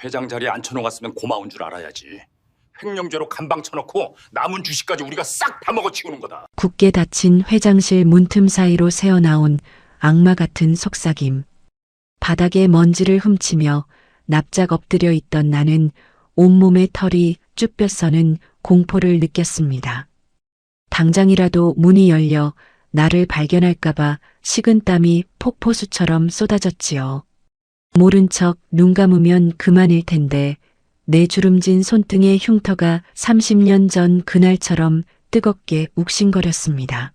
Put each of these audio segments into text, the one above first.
회장 자리에 앉혀놓았으면 고마운 줄 알아야지. 횡령죄로 감방 쳐놓고 남은 주식까지 우리가 싹 다 먹어치우는 거다. 굳게 닫힌 회장실 문틈 사이로 새어나온 악마 같은 속삭임. 바닥에 먼지를 훔치며 납작 엎드려 있던 나는 온몸에 털이 쭉 뼈서는 공포를 느꼈습니다. 당장이라도 문이 열려 나를 발견할까봐 식은땀이 폭포수처럼 쏟아졌지요. 모른 척 눈 감으면 그만일 텐데 내 주름진 손등의 흉터가 30년 전 그날처럼 뜨겁게 욱신거렸습니다.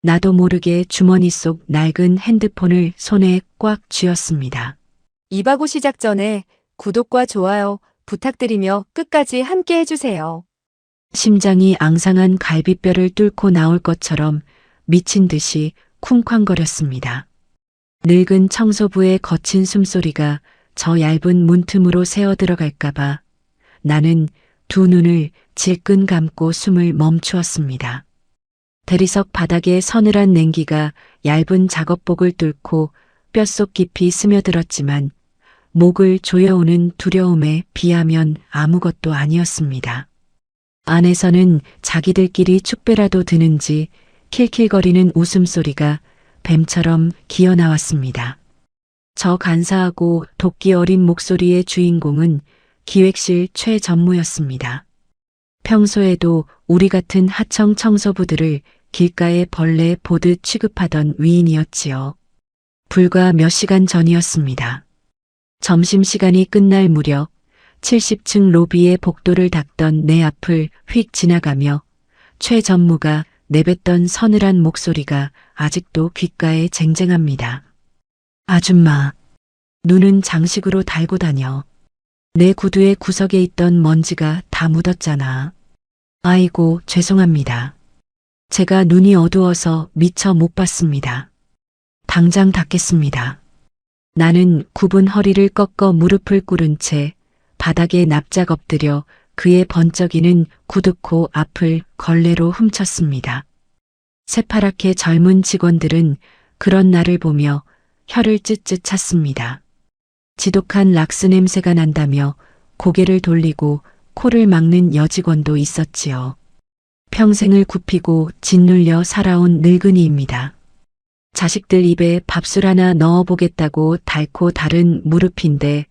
나도 모르게 주머니 속 낡은 핸드폰을 손에 꽉 쥐었습니다. 이바고 시작 전에 구독과 좋아요 부탁드리며 끝까지 함께 해주세요. 심장이 앙상한 갈비뼈를 뚫고 나올 것처럼 미친 듯이 쿵쾅거렸습니다. 늙은 청소부의 거친 숨소리가 저 얇은 문틈으로 새어 들어갈까봐 나는 두 눈을 질끈 감고 숨을 멈추었습니다. 대리석 바닥에 서늘한 냉기가 얇은 작업복을 뚫고 뼛속 깊이 스며들었지만 목을 조여오는 두려움에 비하면 아무것도 아니었습니다. 안에서는 자기들끼리 축배라도 드는지 킬킬거리는 웃음소리가 뱀처럼 기어나왔습니다. 저 간사하고 도끼 어린 목소리의 주인공은 기획실 최전무였습니다. 평소에도 우리 같은 하청 청소부들을 길가의 벌레 보듯 취급하던 위인이었지요. 불과 몇 시간 전이었습니다. 점심시간이 끝날 무렵 70층 로비의 복도를 닦던 내 앞을 휙 지나가며 최 전무가 내뱉던 서늘한 목소리가 아직도 귓가에 쟁쟁합니다. 아줌마, 눈은 장식으로 달고 다녀. 내 구두의 구석에 있던 먼지가 다 묻었잖아. 아이고, 죄송합니다. 제가 눈이 어두워서 미처 못 봤습니다. 당장 닦겠습니다. 나는 굽은 허리를 꺾어 무릎을 꿇은 채 바닥에 납작 엎드려 그의 번쩍이는 구두코 앞을 걸레로 훔쳤습니다. 새파랗게 젊은 직원들은 그런 나를 보며 혀를 찢찢 찼습니다. 지독한 락스 냄새가 난다며 고개를 돌리고 코를 막는 여직원도 있었지요. 평생을 굽히고 짓눌려 살아온 늙은이입니다. 자식들 입에 밥술 하나 넣어보겠다고 닳고 다른 무릎인데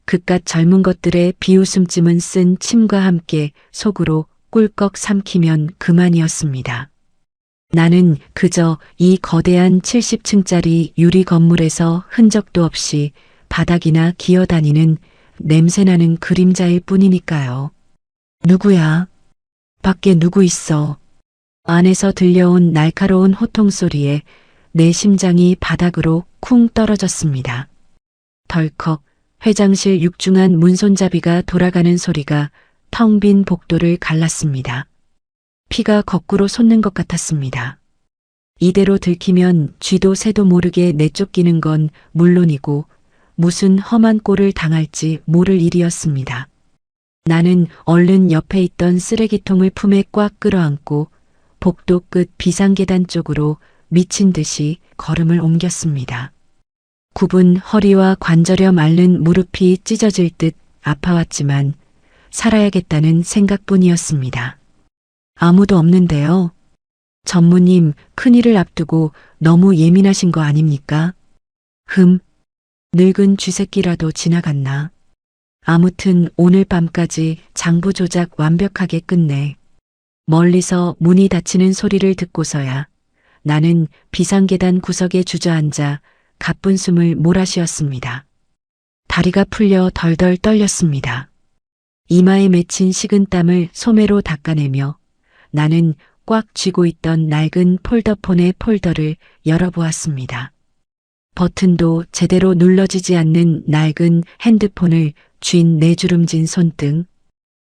그깟 젊은 것들의 비웃음쯤은 쓴 침과 함께 속으로 꿀꺽 삼키면 그만이었습니다. 나는 그저 이 거대한 70층짜리 유리 건물에서 흔적도 없이 바닥이나 기어다니는 냄새나는 그림자일 뿐이니까요. 누구야? 밖에 누구 있어? 안에서 들려온 날카로운 호통 소리에 내 심장이 바닥으로 쿵 떨어졌습니다. 덜컥 회장실 육중한 문손잡이가 돌아가는 소리가 텅 빈 복도를 갈랐습니다. 피가 거꾸로 솟는 것 같았습니다. 이대로 들키면 쥐도 새도 모르게 내쫓기는 건 물론이고 무슨 험한 꼴을 당할지 모를 일이었습니다. 나는 얼른 옆에 있던 쓰레기통을 품에 꽉 끌어안고 복도 끝 비상계단 쪽으로 미친 듯이 걸음을 옮겼습니다. 굽은 허리와 관절염 앓는 무릎이 찢어질 듯 아파왔지만 살아야겠다는 생각뿐이었습니다. 아무도 없는데요. 전무님, 큰일을 앞두고 너무 예민하신 거 아닙니까? 늙은 쥐새끼라도 지나갔나? 아무튼 오늘 밤까지 장부 조작 완벽하게 끝내. 멀리서 문이 닫히는 소리를 듣고서야 나는 비상계단 구석에 주저앉아 가쁜 숨을 몰아쉬었습니다. 다리가 풀려 덜덜 떨렸습니다. 이마에 맺힌 식은땀을 소매로 닦아내며 나는 꽉 쥐고 있던 낡은 폴더폰의 폴더를 열어보았습니다. 버튼도 제대로 눌러지지 않는 낡은 핸드폰을 쥔 내주름진 손등,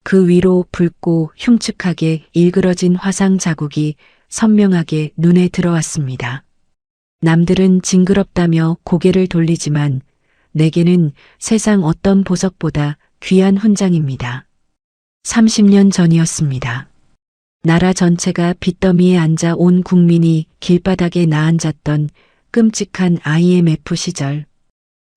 그 위로 붉고 흉측하게 일그러진 화상 자국이 선명하게 눈에 들어왔습니다. 남들은 징그럽다며 고개를 돌리지만 내게는 세상 어떤 보석보다 귀한 훈장입니다. 30년 전이었습니다. 나라 전체가 빚더미에 앉아 온 국민이 길바닥에 나앉았던 끔찍한 IMF 시절,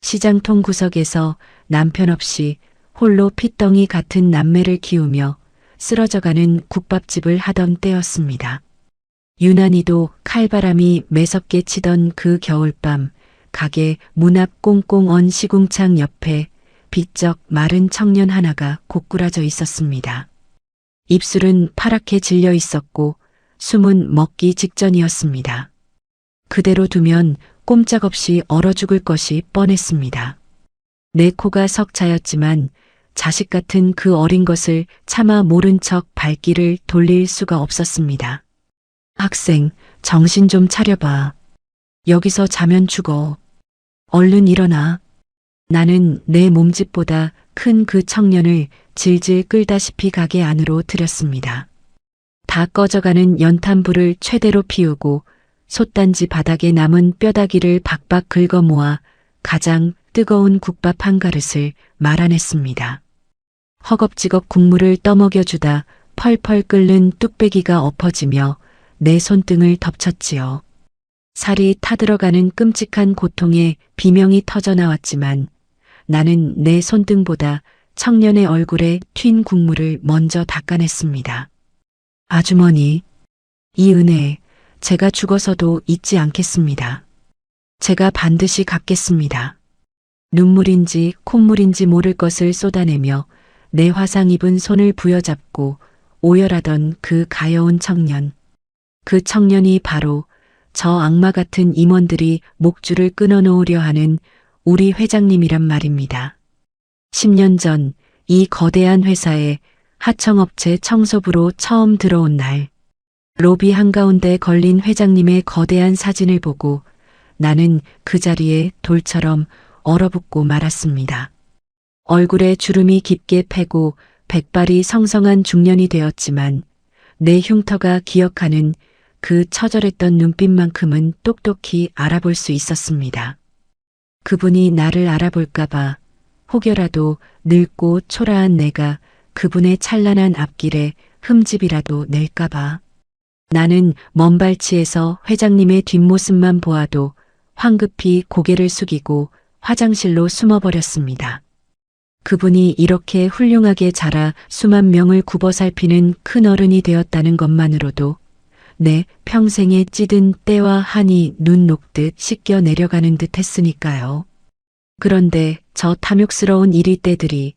시장통 구석에서 남편 없이 홀로 핏덩이 같은 남매를 키우며 쓰러져가는 국밥집을 하던 때였습니다. 유난히도 칼바람이 매섭게 치던 그 겨울밤, 가게 문 앞 꽁꽁 언 시궁창 옆에 비쩍 마른 청년 하나가 고꾸라져 있었습니다. 입술은 파랗게 질려 있었고 숨은 먹기 직전이었습니다. 그대로 두면 꼼짝없이 얼어 죽을 것이 뻔했습니다. 내 코가 석차였지만 자식 같은 그 어린 것을 차마 모른 척 발길을 돌릴 수가 없었습니다. 학생, 정신 좀 차려봐. 여기서 자면 죽어. 얼른 일어나. 나는 내 몸집보다 큰 그 청년을 질질 끌다시피 가게 안으로 들였습니다. 다 꺼져가는 연탄불을 최대로 피우고 솥단지 바닥에 남은 뼈다귀를 박박 긁어 모아 가장 뜨거운 국밥 한 그릇을 말아냈습니다. 허겁지겁 국물을 떠먹여주다 펄펄 끓는 뚝배기가 엎어지며 내 손등을 덮쳤지요. 살이 타들어가는 끔찍한 고통에 비명이 터져나왔지만 나는 내 손등보다 청년의 얼굴에 튄 국물을 먼저 닦아냈습니다. 아주머니, 이 은혜 제가 죽어서도 잊지 않겠습니다. 제가 반드시 갚겠습니다. 눈물인지 콧물인지 모를 것을 쏟아내며 내 화상 입은 손을 부여잡고 오열하던 그 가여운 청년. 그 청년이 바로 저 악마 같은 임원들이 목줄을 끊어놓으려 하는 우리 회장님이란 말입니다. 10년 전 이 거대한 회사에 하청업체 청소부로 처음 들어온 날, 로비 한가운데 걸린 회장님의 거대한 사진을 보고 나는 그 자리에 돌처럼 얼어붙고 말았습니다. 얼굴에 주름이 깊게 패고 백발이 성성한 중년이 되었지만 내 흉터가 기억하는 그 처절했던 눈빛만큼은 똑똑히 알아볼 수 있었습니다. 그분이 나를 알아볼까봐 혹여라도 늙고 초라한 내가 그분의 찬란한 앞길에 흠집이라도 낼까봐. 나는 먼 발치에서 회장님의 뒷모습만 보아도 황급히 고개를 숙이고 화장실로 숨어버렸습니다. 그분이 이렇게 훌륭하게 자라 수만 명을 굽어 살피는 큰 어른이 되었다는 것만으로도 내 평생에 찌든 때와 한이 눈 녹듯 씻겨 내려가는 듯 했으니까요. 그런데 저 탐욕스러운 이리떼들이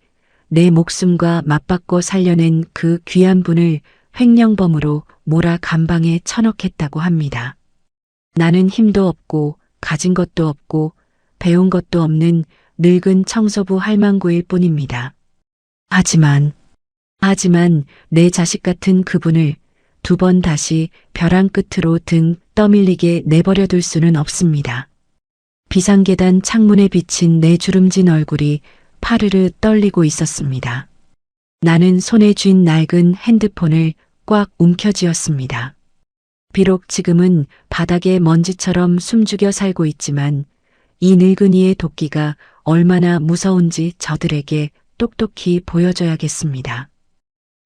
내 목숨과 맞바꿔 살려낸 그 귀한 분을 횡령범으로 몰아 감방에 쳐넣겠다고 합니다. 나는 힘도 없고 가진 것도 없고 배운 것도 없는 늙은 청소부 할망구일 뿐입니다. 하지만 내 자식 같은 그분을 두 번 다시 벼랑 끝으로 등 떠밀리게 내버려 둘 수는 없습니다. 비상계단 창문에 비친 내 주름진 얼굴이 파르르 떨리고 있었습니다. 나는 손에 쥔 낡은 핸드폰을 꽉 움켜쥐었습니다. 비록 지금은 바닥에 먼지처럼 숨죽여 살고 있지만 이 늙은이의 도끼가 얼마나 무서운지 저들에게 똑똑히 보여줘야겠습니다.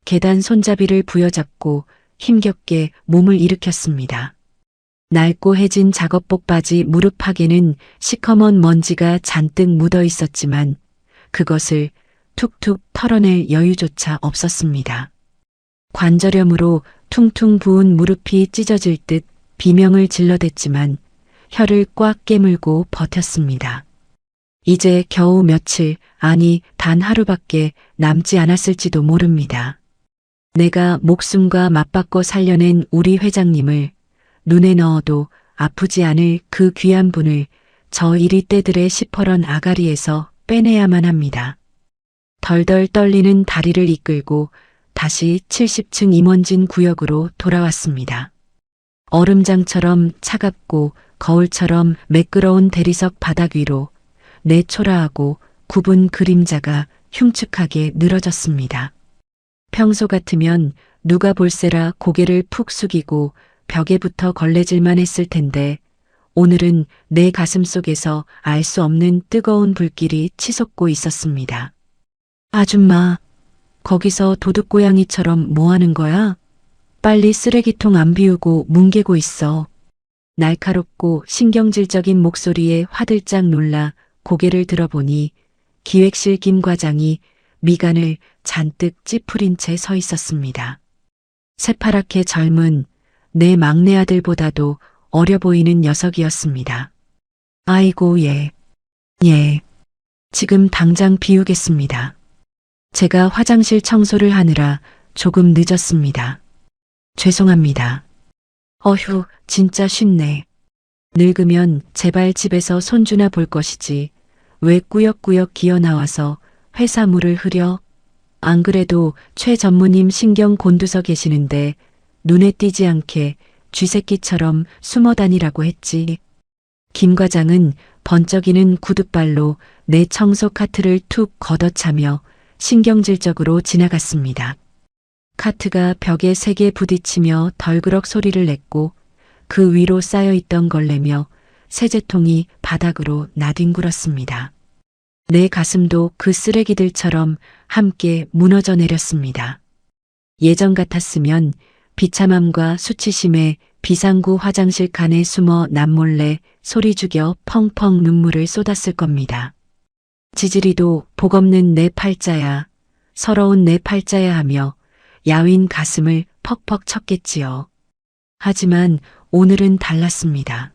계단 손잡이를 부여잡고 힘겹게 몸을 일으켰습니다. 낡고 해진 작업복 바지 무릎팍에는 시커먼 먼지가 잔뜩 묻어 있었지만 그것을 툭툭 털어낼 여유조차 없었습니다. 관절염으로 퉁퉁 부은 무릎이 찢어질 듯 비명을 질러댔지만 혀를 꽉 깨물고 버텼습니다. 이제 겨우 며칠, 아니 단 하루밖에 남지 않았을지도 모릅니다. 내가 목숨과 맞바꿔 살려낸 우리 회장님을 눈에 넣어도 아프지 않을 그 귀한 분을 저 이리떼들의 시퍼런 아가리에서 빼내야만 합니다. 덜덜 떨리는 다리를 이끌고 다시 70층 임원진 구역으로 돌아왔습니다. 얼음장처럼 차갑고 거울처럼 매끄러운 대리석 바닥 위로 내 초라하고 굽은 그림자가 흉측하게 늘어졌습니다. 평소 같으면 누가 볼세라 고개를 푹 숙이고 벽에 붙어 걸레질만 했을 텐데 오늘은 내 가슴 속에서 알 수 없는 뜨거운 불길이 치솟고 있었습니다. 아줌마, 거기서 도둑고양이처럼 뭐 하는 거야? 빨리 쓰레기통 안 비우고 뭉개고 있어. 날카롭고 신경질적인 목소리에 화들짝 놀라 고개를 들어보니 기획실 김 과장이 미간을 잔뜩 찌푸린 채 서 있었습니다. 새파랗게 젊은 내 막내 아들보다도 어려 보이는 녀석이었습니다. 아이고, 예. 지금 당장 비우겠습니다. 제가 화장실 청소를 하느라 조금 늦었습니다. 죄송합니다. 어휴, 진짜 쉽네. 늙으면 제발 집에서 손주나 볼 것이지. 왜 꾸역꾸역 기어 나와서 회사 물을 흐려? 안 그래도 최 전무님 신경 곤두서 계시는데 눈에 띄지 않게 쥐새끼처럼 숨어 다니라고 했지. 김 과장은 번쩍이는 구둣발로 내 청소 카트를 툭 걷어차며 신경질적으로 지나갔습니다. 카트가 벽에 세게 부딪히며 덜그럭 소리를 냈고 그 위로 쌓여있던 걸레며 세제통이 바닥으로 나뒹굴었습니다. 내 가슴도 그 쓰레기들처럼 함께 무너져 내렸습니다. 예전 같았으면 비참함과 수치심에 비상구 화장실 칸에 숨어 남몰래 소리 죽여 펑펑 눈물을 쏟았을 겁니다. 지지리도 복없는 내 팔자야, 서러운 내 팔자야 하며 야윈 가슴을 퍽퍽 쳤겠지요. 하지만 오늘은 달랐습니다.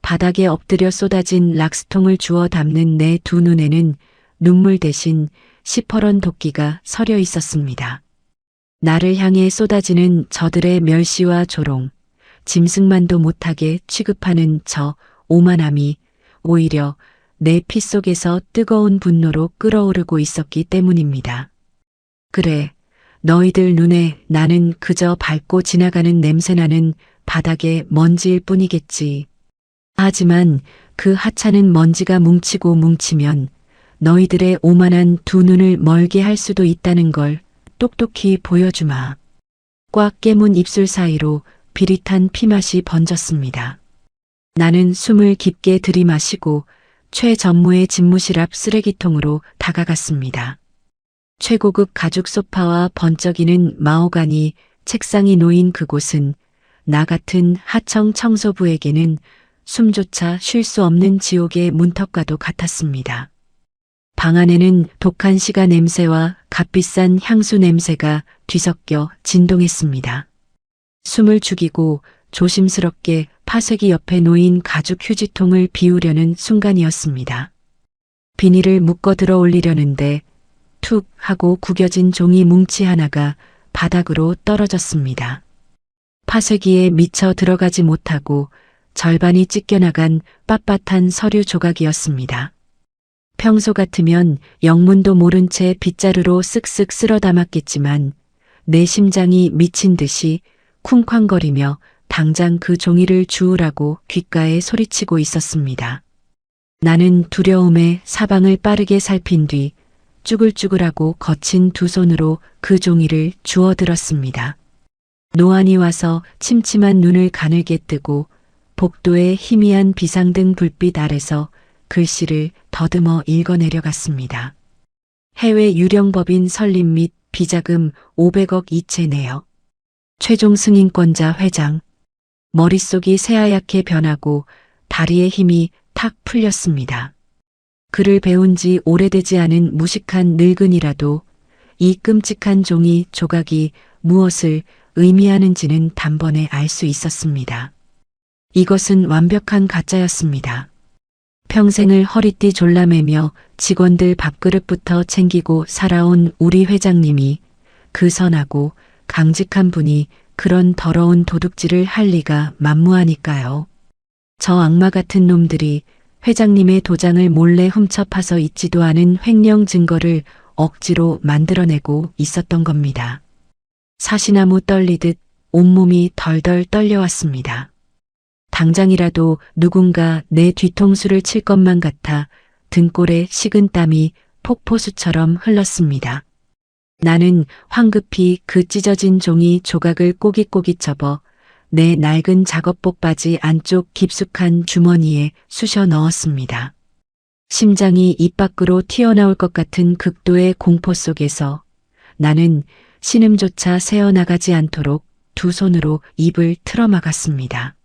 바닥에 엎드려 쏟아진 락스통을 주워 담는 내 두 눈에는 눈물 대신 시퍼런 도끼가 서려 있었습니다. 나를 향해 쏟아지는 저들의 멸시와 조롱, 짐승만도 못하게 취급하는 저 오만함이 오히려 내 피 속에서 뜨거운 분노로 끓어오르고 있었기 때문입니다. 그래, 너희들 눈에 나는 그저 밟고 지나가는 냄새나는 바닥의 먼지일 뿐이겠지. 하지만 그 하찮은 먼지가 뭉치고 뭉치면 너희들의 오만한 두 눈을 멀게 할 수도 있다는 걸 똑똑히 보여주마. 꽉 깨문 입술 사이로 비릿한 피맛이 번졌습니다. 나는 숨을 깊게 들이마시고 최 전무의 집무실 앞 쓰레기통으로 다가갔습니다. 최고급 가죽 소파와 번쩍이는 마호가니 책상이 놓인 그곳은 나 같은 하청 청소부에게는 숨조차 쉴 수 없는 지옥의 문턱과도 같았습니다. 방 안에는 독한 시가 냄새와 값비싼 향수 냄새가 뒤섞여 진동했습니다. 숨을 죽이고 조심스럽게 파쇄기 옆에 놓인 가죽 휴지통을 비우려는 순간이었습니다. 비닐을 묶어 들어 올리려는데 툭 하고 구겨진 종이 뭉치 하나가 바닥으로 떨어졌습니다. 파쇄기에 미처 들어가지 못하고 절반이 찢겨나간 빳빳한 서류 조각이었습니다. 평소 같으면 영문도 모른 채 빗자루로 쓱쓱 쓸어 담았겠지만 내 심장이 미친 듯이 쿵쾅거리며 당장 그 종이를 주우라고 귓가에 소리치고 있었습니다. 나는 두려움에 사방을 빠르게 살핀 뒤 쭈글쭈글하고 거친 두 손으로 그 종이를 주워들었습니다. 노안이 와서 침침한 눈을 가늘게 뜨고 복도의 희미한 비상등 불빛 아래서 글씨를 더듬어 읽어내려갔습니다. 해외 유령법인 설립 및 비자금 500억 이체 내역. 최종 승인권자 회장. 머릿속이 새하얗게 변하고 다리의 힘이 탁 풀렸습니다. 글을 배운 지 오래되지 않은 무식한 늙은이라도 이 끔찍한 종이 조각이 무엇을 의미하는지는 단번에 알 수 있었습니다. 이것은 완벽한 가짜였습니다. 평생을 허리띠 졸라매며 직원들 밥그릇부터 챙기고 살아온 우리 회장님이 그 선하고 강직한 분이 그런 더러운 도둑질을 할 리가 만무하니까요. 저 악마 같은 놈들이 회장님의 도장을 몰래 훔쳐 파서 있지도 않은 횡령 증거를 억지로 만들어내고 있었던 겁니다. 사시나무 떨리듯 온몸이 덜덜 떨려왔습니다. 당장이라도 누군가 내 뒤통수를 칠 것만 같아 등골에 식은 땀이 폭포수처럼 흘렀습니다. 나는 황급히 그 찢어진 종이 조각을 꼬깃꼬깃 접어 내 낡은 작업복 바지 안쪽 깊숙한 주머니에 쑤셔 넣었습니다. 심장이 입 밖으로 튀어나올 것 같은 극도의 공포 속에서 나는 신음조차 새어나가지 않도록 두 손으로 입을 틀어막았습니다.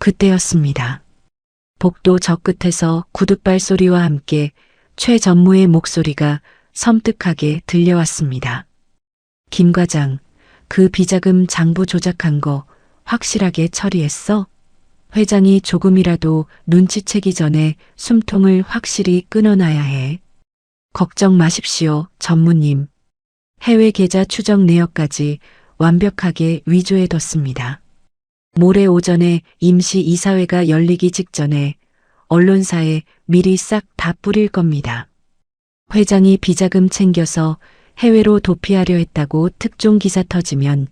그때였습니다. 복도 저 끝에서 구둣발 소리와 함께 최 전무의 목소리가 섬뜩하게 들려왔습니다. 김 과장, 그 비자금 장부 조작한 거 확실하게 처리했어? 회장이 조금이라도 눈치채기 전에 숨통을 확실히 끊어놔야 해. 걱정 마십시오, 전무님. 해외 계좌 추적 내역까지 완벽하게 위조해뒀습니다. 모레 오전에 임시 이사회가 열리기 직전에 언론사에 미리 싹 다 뿌릴 겁니다. 회장이 비자금 챙겨서 해외로 도피하려 했다고 특종 기사 터지면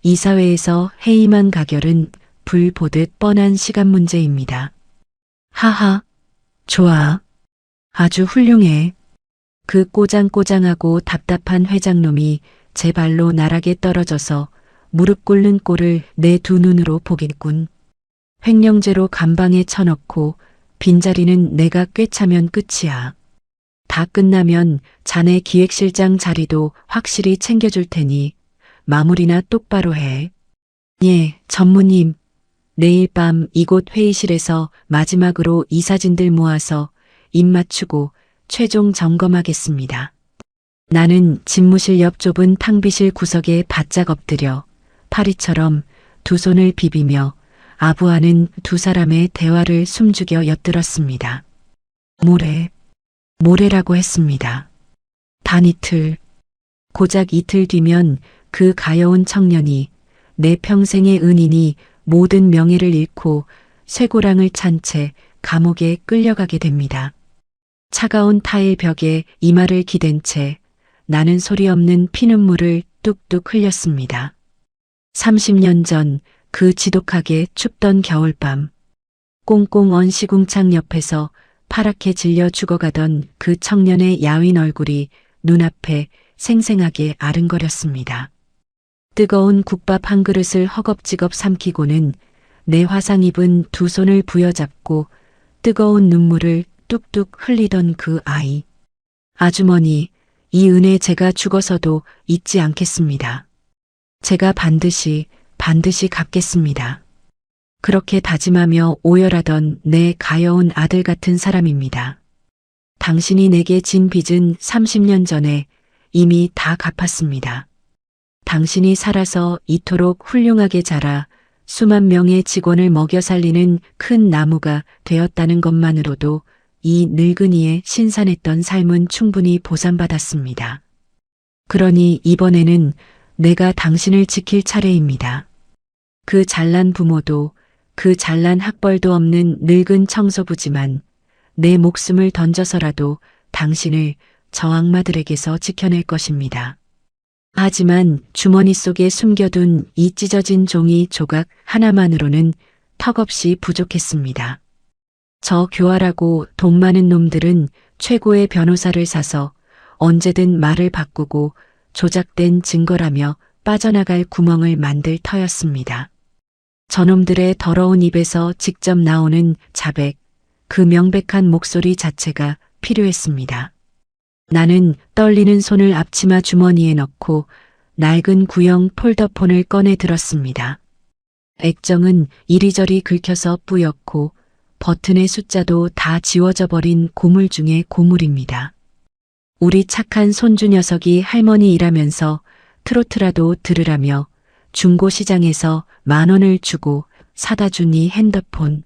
이사회에서 해임한 가결은 불 보듯 뻔한 시간 문제입니다. 하하, 좋아. 아주 훌륭해. 그 꼬장꼬장하고 답답한 회장놈이 제 발로 나락에 떨어져서 무릎 꿇는 꼴을 내 두 눈으로 보겠군. 횡령죄로 감방에 쳐넣고 빈자리는 내가 꿰차면 끝이야. 다 끝나면 자네 기획실장 자리도 확실히 챙겨줄 테니 마무리나 똑바로 해. 예, 전무님. 내일 밤 이곳 회의실에서 마지막으로 이사진들 모아서 입 맞추고 최종 점검하겠습니다. 나는 집무실 옆 좁은 탕비실 구석에 바짝 엎드려 파리처럼 두 손을 비비며 아부하는 두 사람의 대화를 숨죽여 엿들었습니다. 모레라고 했습니다. 단 이틀, 고작 이틀 뒤면 그 가여운 청년이 내 평생의 은인이 모든 명예를 잃고 쇠고랑을 찬 채 감옥에 끌려가게 됩니다. 차가운 타일 벽에 이마를 기댄 채 나는 소리 없는 피눈물을 뚝뚝 흘렸습니다. 30년 전 그 지독하게 춥던 겨울밤, 꽁꽁 언 시궁창 옆에서 파랗게 질려 죽어가던 그 청년의 야윈 얼굴이 눈앞에 생생하게 아른거렸습니다. 뜨거운 국밥 한 그릇을 허겁지겁 삼키고는 내 화상 입은 두 손을 부여잡고 뜨거운 눈물을 뚝뚝 흘리던 그 아이. 아주머니, 이 은혜 제가 죽어서도 잊지 않겠습니다. 제가 반드시 갚겠습니다. 그렇게 다짐하며 오열하던 내 가여운 아들 같은 사람입니다. 당신이 내게 진 빚은 30년 전에 이미 다 갚았습니다. 당신이 살아서 이토록 훌륭하게 자라 수만 명의 직원을 먹여 살리는 큰 나무가 되었다는 것만으로도 이 늙은이의 신선했던 삶은 충분히 보상받았습니다. 그러니 이번에는 내가 당신을 지킬 차례입니다. 그 잘난 부모도 그 잘난 학벌도 없는 늙은 청소부지만 내 목숨을 던져서라도 당신을 저 악마들에게서 지켜낼 것입니다. 하지만 주머니 속에 숨겨둔 이 찢어진 종이 조각 하나만으로는 턱없이 부족했습니다. 저 교활하고 돈 많은 놈들은 최고의 변호사를 사서 언제든 말을 바꾸고 조작된 증거라며 빠져나갈 구멍을 만들 터였습니다. 저놈들의 더러운 입에서 직접 나오는 자백, 그 명백한 목소리 자체가 필요했습니다. 나는 떨리는 손을 앞치마 주머니에 넣고 낡은 구형 폴더폰을 꺼내 들었습니다. 액정은 이리저리 긁혀서 뿌옇고 버튼의 숫자도 다 지워져 버린 고물 중의 고물입니다. 우리 착한 손주 녀석이 할머니 일하면서 트로트라도 들으라며 중고시장에서 10,000원을 주고 사다 준 이 핸드폰.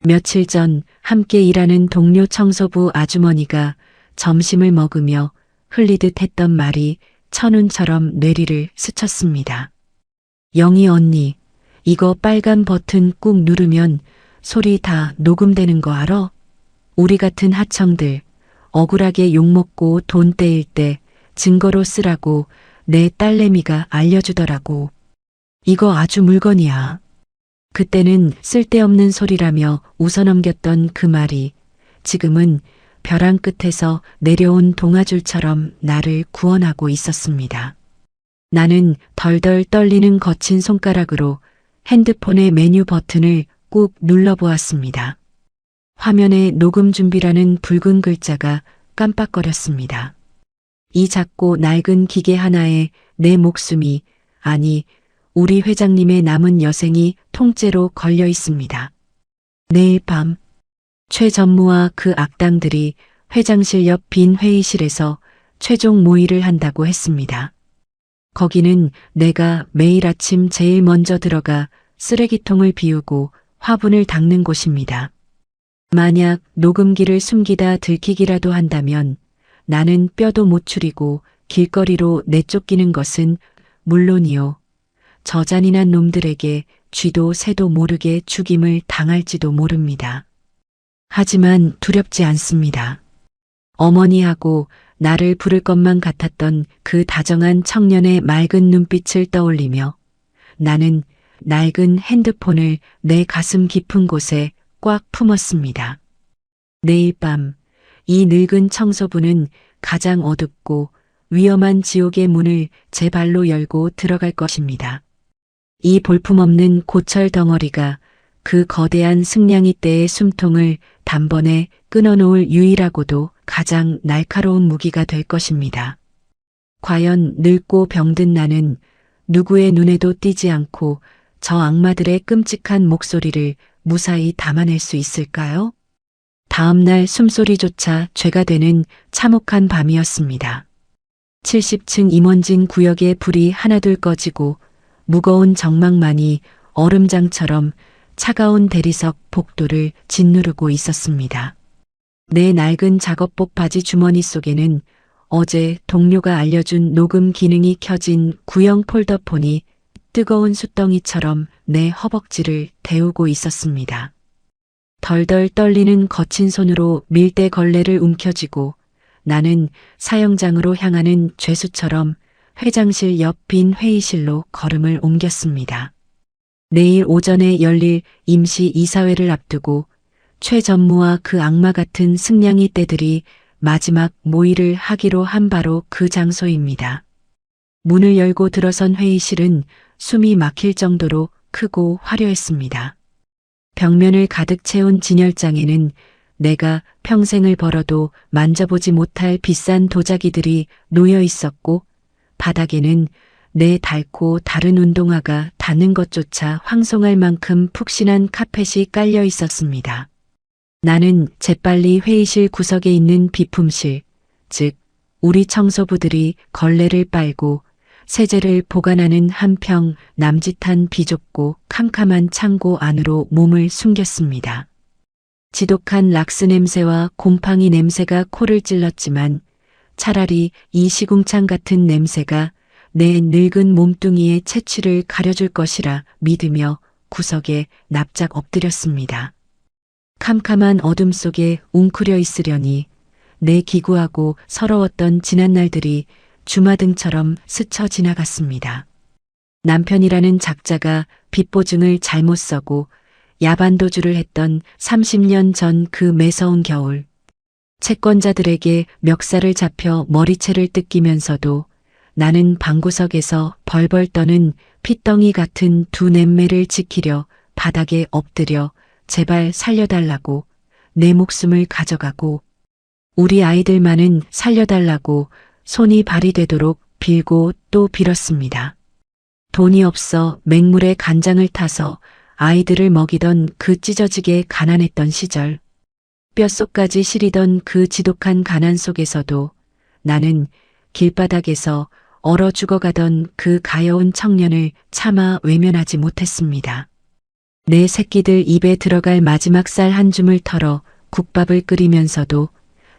며칠 전 함께 일하는 동료 청소부 아주머니가 점심을 먹으며 흘리듯 했던 말이 천운처럼 뇌리를 스쳤습니다. 영희 언니, 이거 빨간 버튼 꾹 누르면 소리 다 녹음되는 거 알아? 우리 같은 하청들 억울하게 욕먹고 돈 떼일 때 증거로 쓰라고 내 딸내미가 알려주더라고. 이거 아주 물건이야. 그때는 쓸데없는 소리라며 웃어넘겼던 그 말이 지금은 벼랑 끝에서 내려온 동아줄처럼 나를 구원하고 있었습니다. 나는 덜덜 떨리는 거친 손가락으로 핸드폰의 메뉴 버튼을 꾹 눌러보았습니다. 화면에 녹음 준비라는 붉은 글자가 깜빡거렸습니다. 이 작고 낡은 기계 하나에 내 목숨이, 아니 우리 회장님의 남은 여생이 통째로 걸려 있습니다. 내일 밤 최 전무와 그 악당들이 회장실 옆 빈 회의실에서 최종 모의를 한다고 했습니다. 거기는 내가 매일 아침 제일 먼저 들어가 쓰레기통을 비우고 화분을 닦는 곳입니다. 만약 녹음기를 숨기다 들키기라도 한다면 나는 뼈도 못 추리고 길거리로 내쫓기는 것은 물론이요. 저 잔인한 놈들에게 쥐도 새도 모르게 죽임을 당할지도 모릅니다. 하지만 두렵지 않습니다. 어머니하고 나를 부를 것만 같았던 그 다정한 청년의 맑은 눈빛을 떠올리며 나는 낡은 핸드폰을 내 가슴 깊은 곳에 꽉 품었습니다. 내일 밤 이 늙은 청소부는 가장 어둡고 위험한 지옥의 문을 제 발로 열고 들어갈 것입니다. 이 볼품없는 고철 덩어리가 그 거대한 승냥이 떼의 숨통을 단번에 끊어놓을 유일하고도 가장 날카로운 무기가 될 것입니다. 과연 늙고 병든 나는 누구의 눈에도 띄지 않고 저 악마들의 끔찍한 목소리를 무사히 담아낼 수 있을까요? 다음 날 숨소리조차 죄가 되는 참혹한 밤이었습니다. 70층 임원진 구역의 불이 하나둘 꺼지고 무거운 정막만이 얼음장처럼 차가운 대리석 복도를 짓누르고 있었습니다. 내 낡은 작업복 바지 주머니 속에는 어제 동료가 알려준 녹음 기능이 켜진 구형 폴더폰이 뜨거운 숯덩이처럼 내 허벅지를 데우고 있었습니다. 덜덜 떨리는 거친 손으로 밀대 걸레를 움켜쥐고 나는 사형장으로 향하는 죄수처럼 회장실 옆 빈 회의실로 걸음을 옮겼습니다. 내일 오전에 열릴 임시 이사회를 앞두고 최 전무와 그 악마 같은 승냥이 떼들이 마지막 모의를 하기로 한 바로 그 장소입니다. 문을 열고 들어선 회의실은 숨이 막힐 정도로 크고 화려했습니다. 벽면을 가득 채운 진열장에는 내가 평생을 벌어도 만져보지 못할 비싼 도자기들이 놓여 있었고 바닥에는 내 닳고 다른 운동화가 닿는 것조차 황송할 만큼 푹신한 카펫이 깔려 있었습니다. 나는 재빨리 회의실 구석에 있는 비품실, 즉 우리 청소부들이 걸레를 빨고 세제를 보관하는 한평 남짓한 비좁고 캄캄한 창고 안으로 몸을 숨겼습니다. 지독한 락스 냄새와 곰팡이 냄새가 코를 찔렀지만 차라리 이 시궁창 같은 냄새가 내 늙은 몸뚱이의 채취를 가려줄 것이라 믿으며 구석에 납작 엎드렸습니다. 캄캄한 어둠 속에 웅크려 있으려니 내 기구하고 서러웠던 지난 날들이 주마등처럼 스쳐 지나갔습니다. 남편이라는 작자가 빚보증을 잘못 써고 야반도주를 했던 30년 전 그 매서운 겨울, 채권자들에게 멱살을 잡혀 머리채를 뜯기면서도 나는 방구석에서 벌벌 떠는 핏덩이 같은 두 냄매를 지키려 바닥에 엎드려 제발 살려달라고 내 목숨을 가져가고 우리 아이들만은 살려달라고 손이 발이 되도록 빌고 또 빌었습니다. 돈이 없어 맹물에 간장을 타서 아이들을 먹이던 그 찢어지게 가난했던 시절, 뼛속까지 시리던 그 지독한 가난 속에서도 나는 길바닥에서 얼어 죽어가던 그 가여운 청년을 차마 외면하지 못했습니다. 내 새끼들 입에 들어갈 마지막 쌀 한 줌을 털어 국밥을 끓이면서도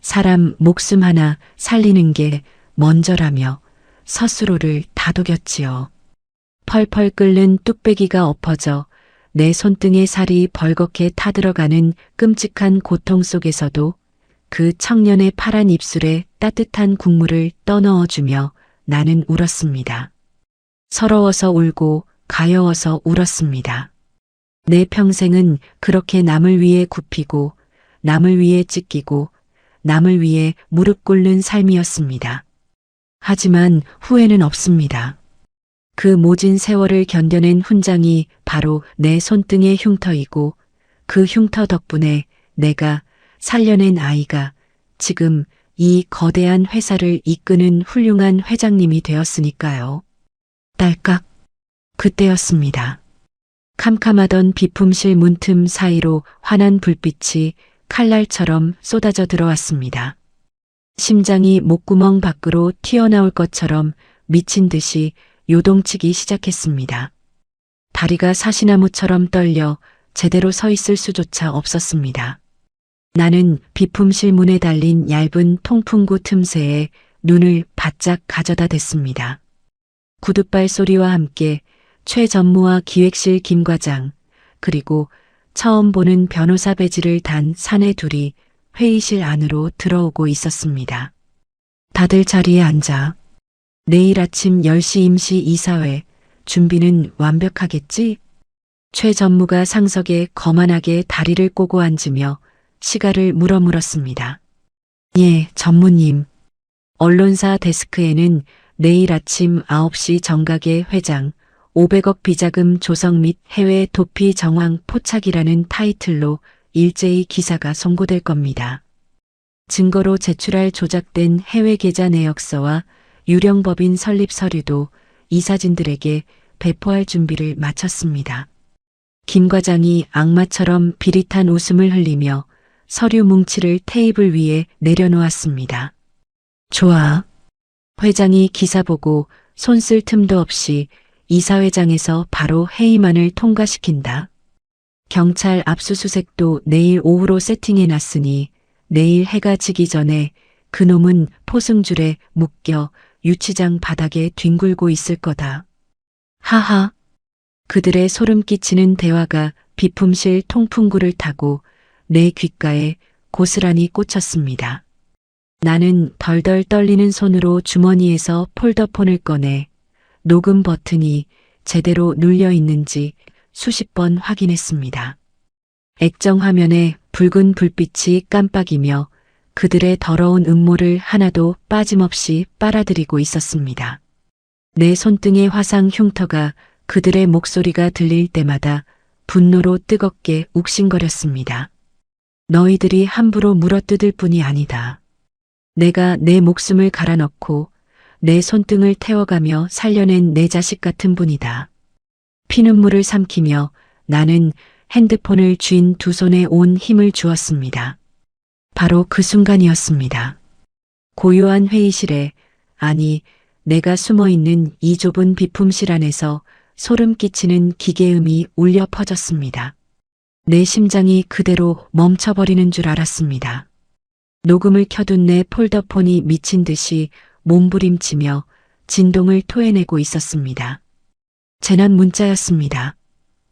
사람 목숨 하나 살리는 게 먼저라며 스스로를 다독였지요. 펄펄 끓는 뚝배기가 엎어져 내 손등에 살이 벌겋게 타들어가는 끔찍한 고통 속에서도 그 청년의 파란 입술에 따뜻한 국물을 떠넣어주며 나는 울었습니다. 서러워서 울고 가여워서 울었습니다. 내 평생은 그렇게 남을 위해 굽히고 남을 위해 찢기고 남을 위해 무릎 꿇는 삶이었습니다. 하지만 후회는 없습니다. 그 모진 세월을 견뎌낸 훈장이 바로 내 손등의 흉터이고 그 흉터 덕분에 내가 살려낸 아이가 지금 이 거대한 회사를 이끄는 훌륭한 회장님이 되었으니까요. 딸깍. 그때였습니다. 캄캄하던 비품실 문틈 사이로 환한 불빛이 칼날처럼 쏟아져 들어왔습니다. 심장이 목구멍 밖으로 튀어나올 것처럼 미친 듯이 요동치기 시작했습니다. 다리가 사시나무처럼 떨려 제대로 서 있을 수조차 없었습니다. 나는 비품실 문에 달린 얇은 통풍구 틈새에 눈을 바짝 가져다 댔습니다. 구둣발 소리와 함께 최 전무와 기획실 김 과장, 그리고 처음 보는 변호사 배지를 단 사내 둘이 회의실 안으로 들어오고 있었습니다. 다들 자리에 앉아. 내일 아침 10시 임시 이사회 준비는 완벽하겠지? 최 전무가 상석에 거만하게 다리를 꼬고 앉으며 시가를 물었습니다. 예, 전무님. 언론사 데스크에는 내일 아침 9시 정각에 회장, 500억 비자금 조성 및 해외 도피 정황 포착이라는 타이틀로 일제히 기사가 송고될 겁니다. 증거로 제출할 조작된 해외 계좌 내역서와 유령 법인 설립 서류도 이사진들에게 배포할 준비를 마쳤습니다. 김 과장이 악마처럼 비릿한 웃음을 흘리며 서류 뭉치를 테이블 위에 내려놓았습니다. 좋아. 회장이 기사 보고 손 쓸 틈도 없이 이사회장에서 바로 회의만을 통과시킨다. 경찰 압수수색도 내일 오후로 세팅해놨으니 내일 해가 지기 전에 그놈은 포승줄에 묶여 유치장 바닥에 뒹굴고 있을 거다. 하하. 그들의 소름 끼치는 대화가 비품실 통풍구를 타고 내 귓가에 고스란히 꽂혔습니다. 나는 덜덜 떨리는 손으로 주머니에서 폴더폰을 꺼내 녹음 버튼이 제대로 눌려 있는지 수십 번 확인했습니다. 액정 화면에 붉은 불빛이 깜빡이며 그들의 더러운 음모를 하나도 빠짐없이 빨아들이고 있었습니다. 내 손등의 화상 흉터가 그들의 목소리가 들릴 때마다 분노로 뜨겁게 욱신거렸습니다. 너희들이 함부로 물어뜯을 뿐이 아니다. 내가 내 목숨을 갈아넣고 내 손등을 태워가며 살려낸 내 자식 같은 분이다. 피눈물을 삼키며 나는 핸드폰을 쥔 두 손에 온 힘을 주었습니다. 바로 그 순간이었습니다. 고요한 회의실에, 아니, 내가 숨어있는 이 좁은 비품실 안에서 소름 끼치는 기계음이 울려 퍼졌습니다. 내 심장이 그대로 멈춰버리는 줄 알았습니다. 녹음을 켜둔 내 폴더폰이 미친 듯이 몸부림치며 진동을 토해내고 있었습니다. 재난 문자였습니다.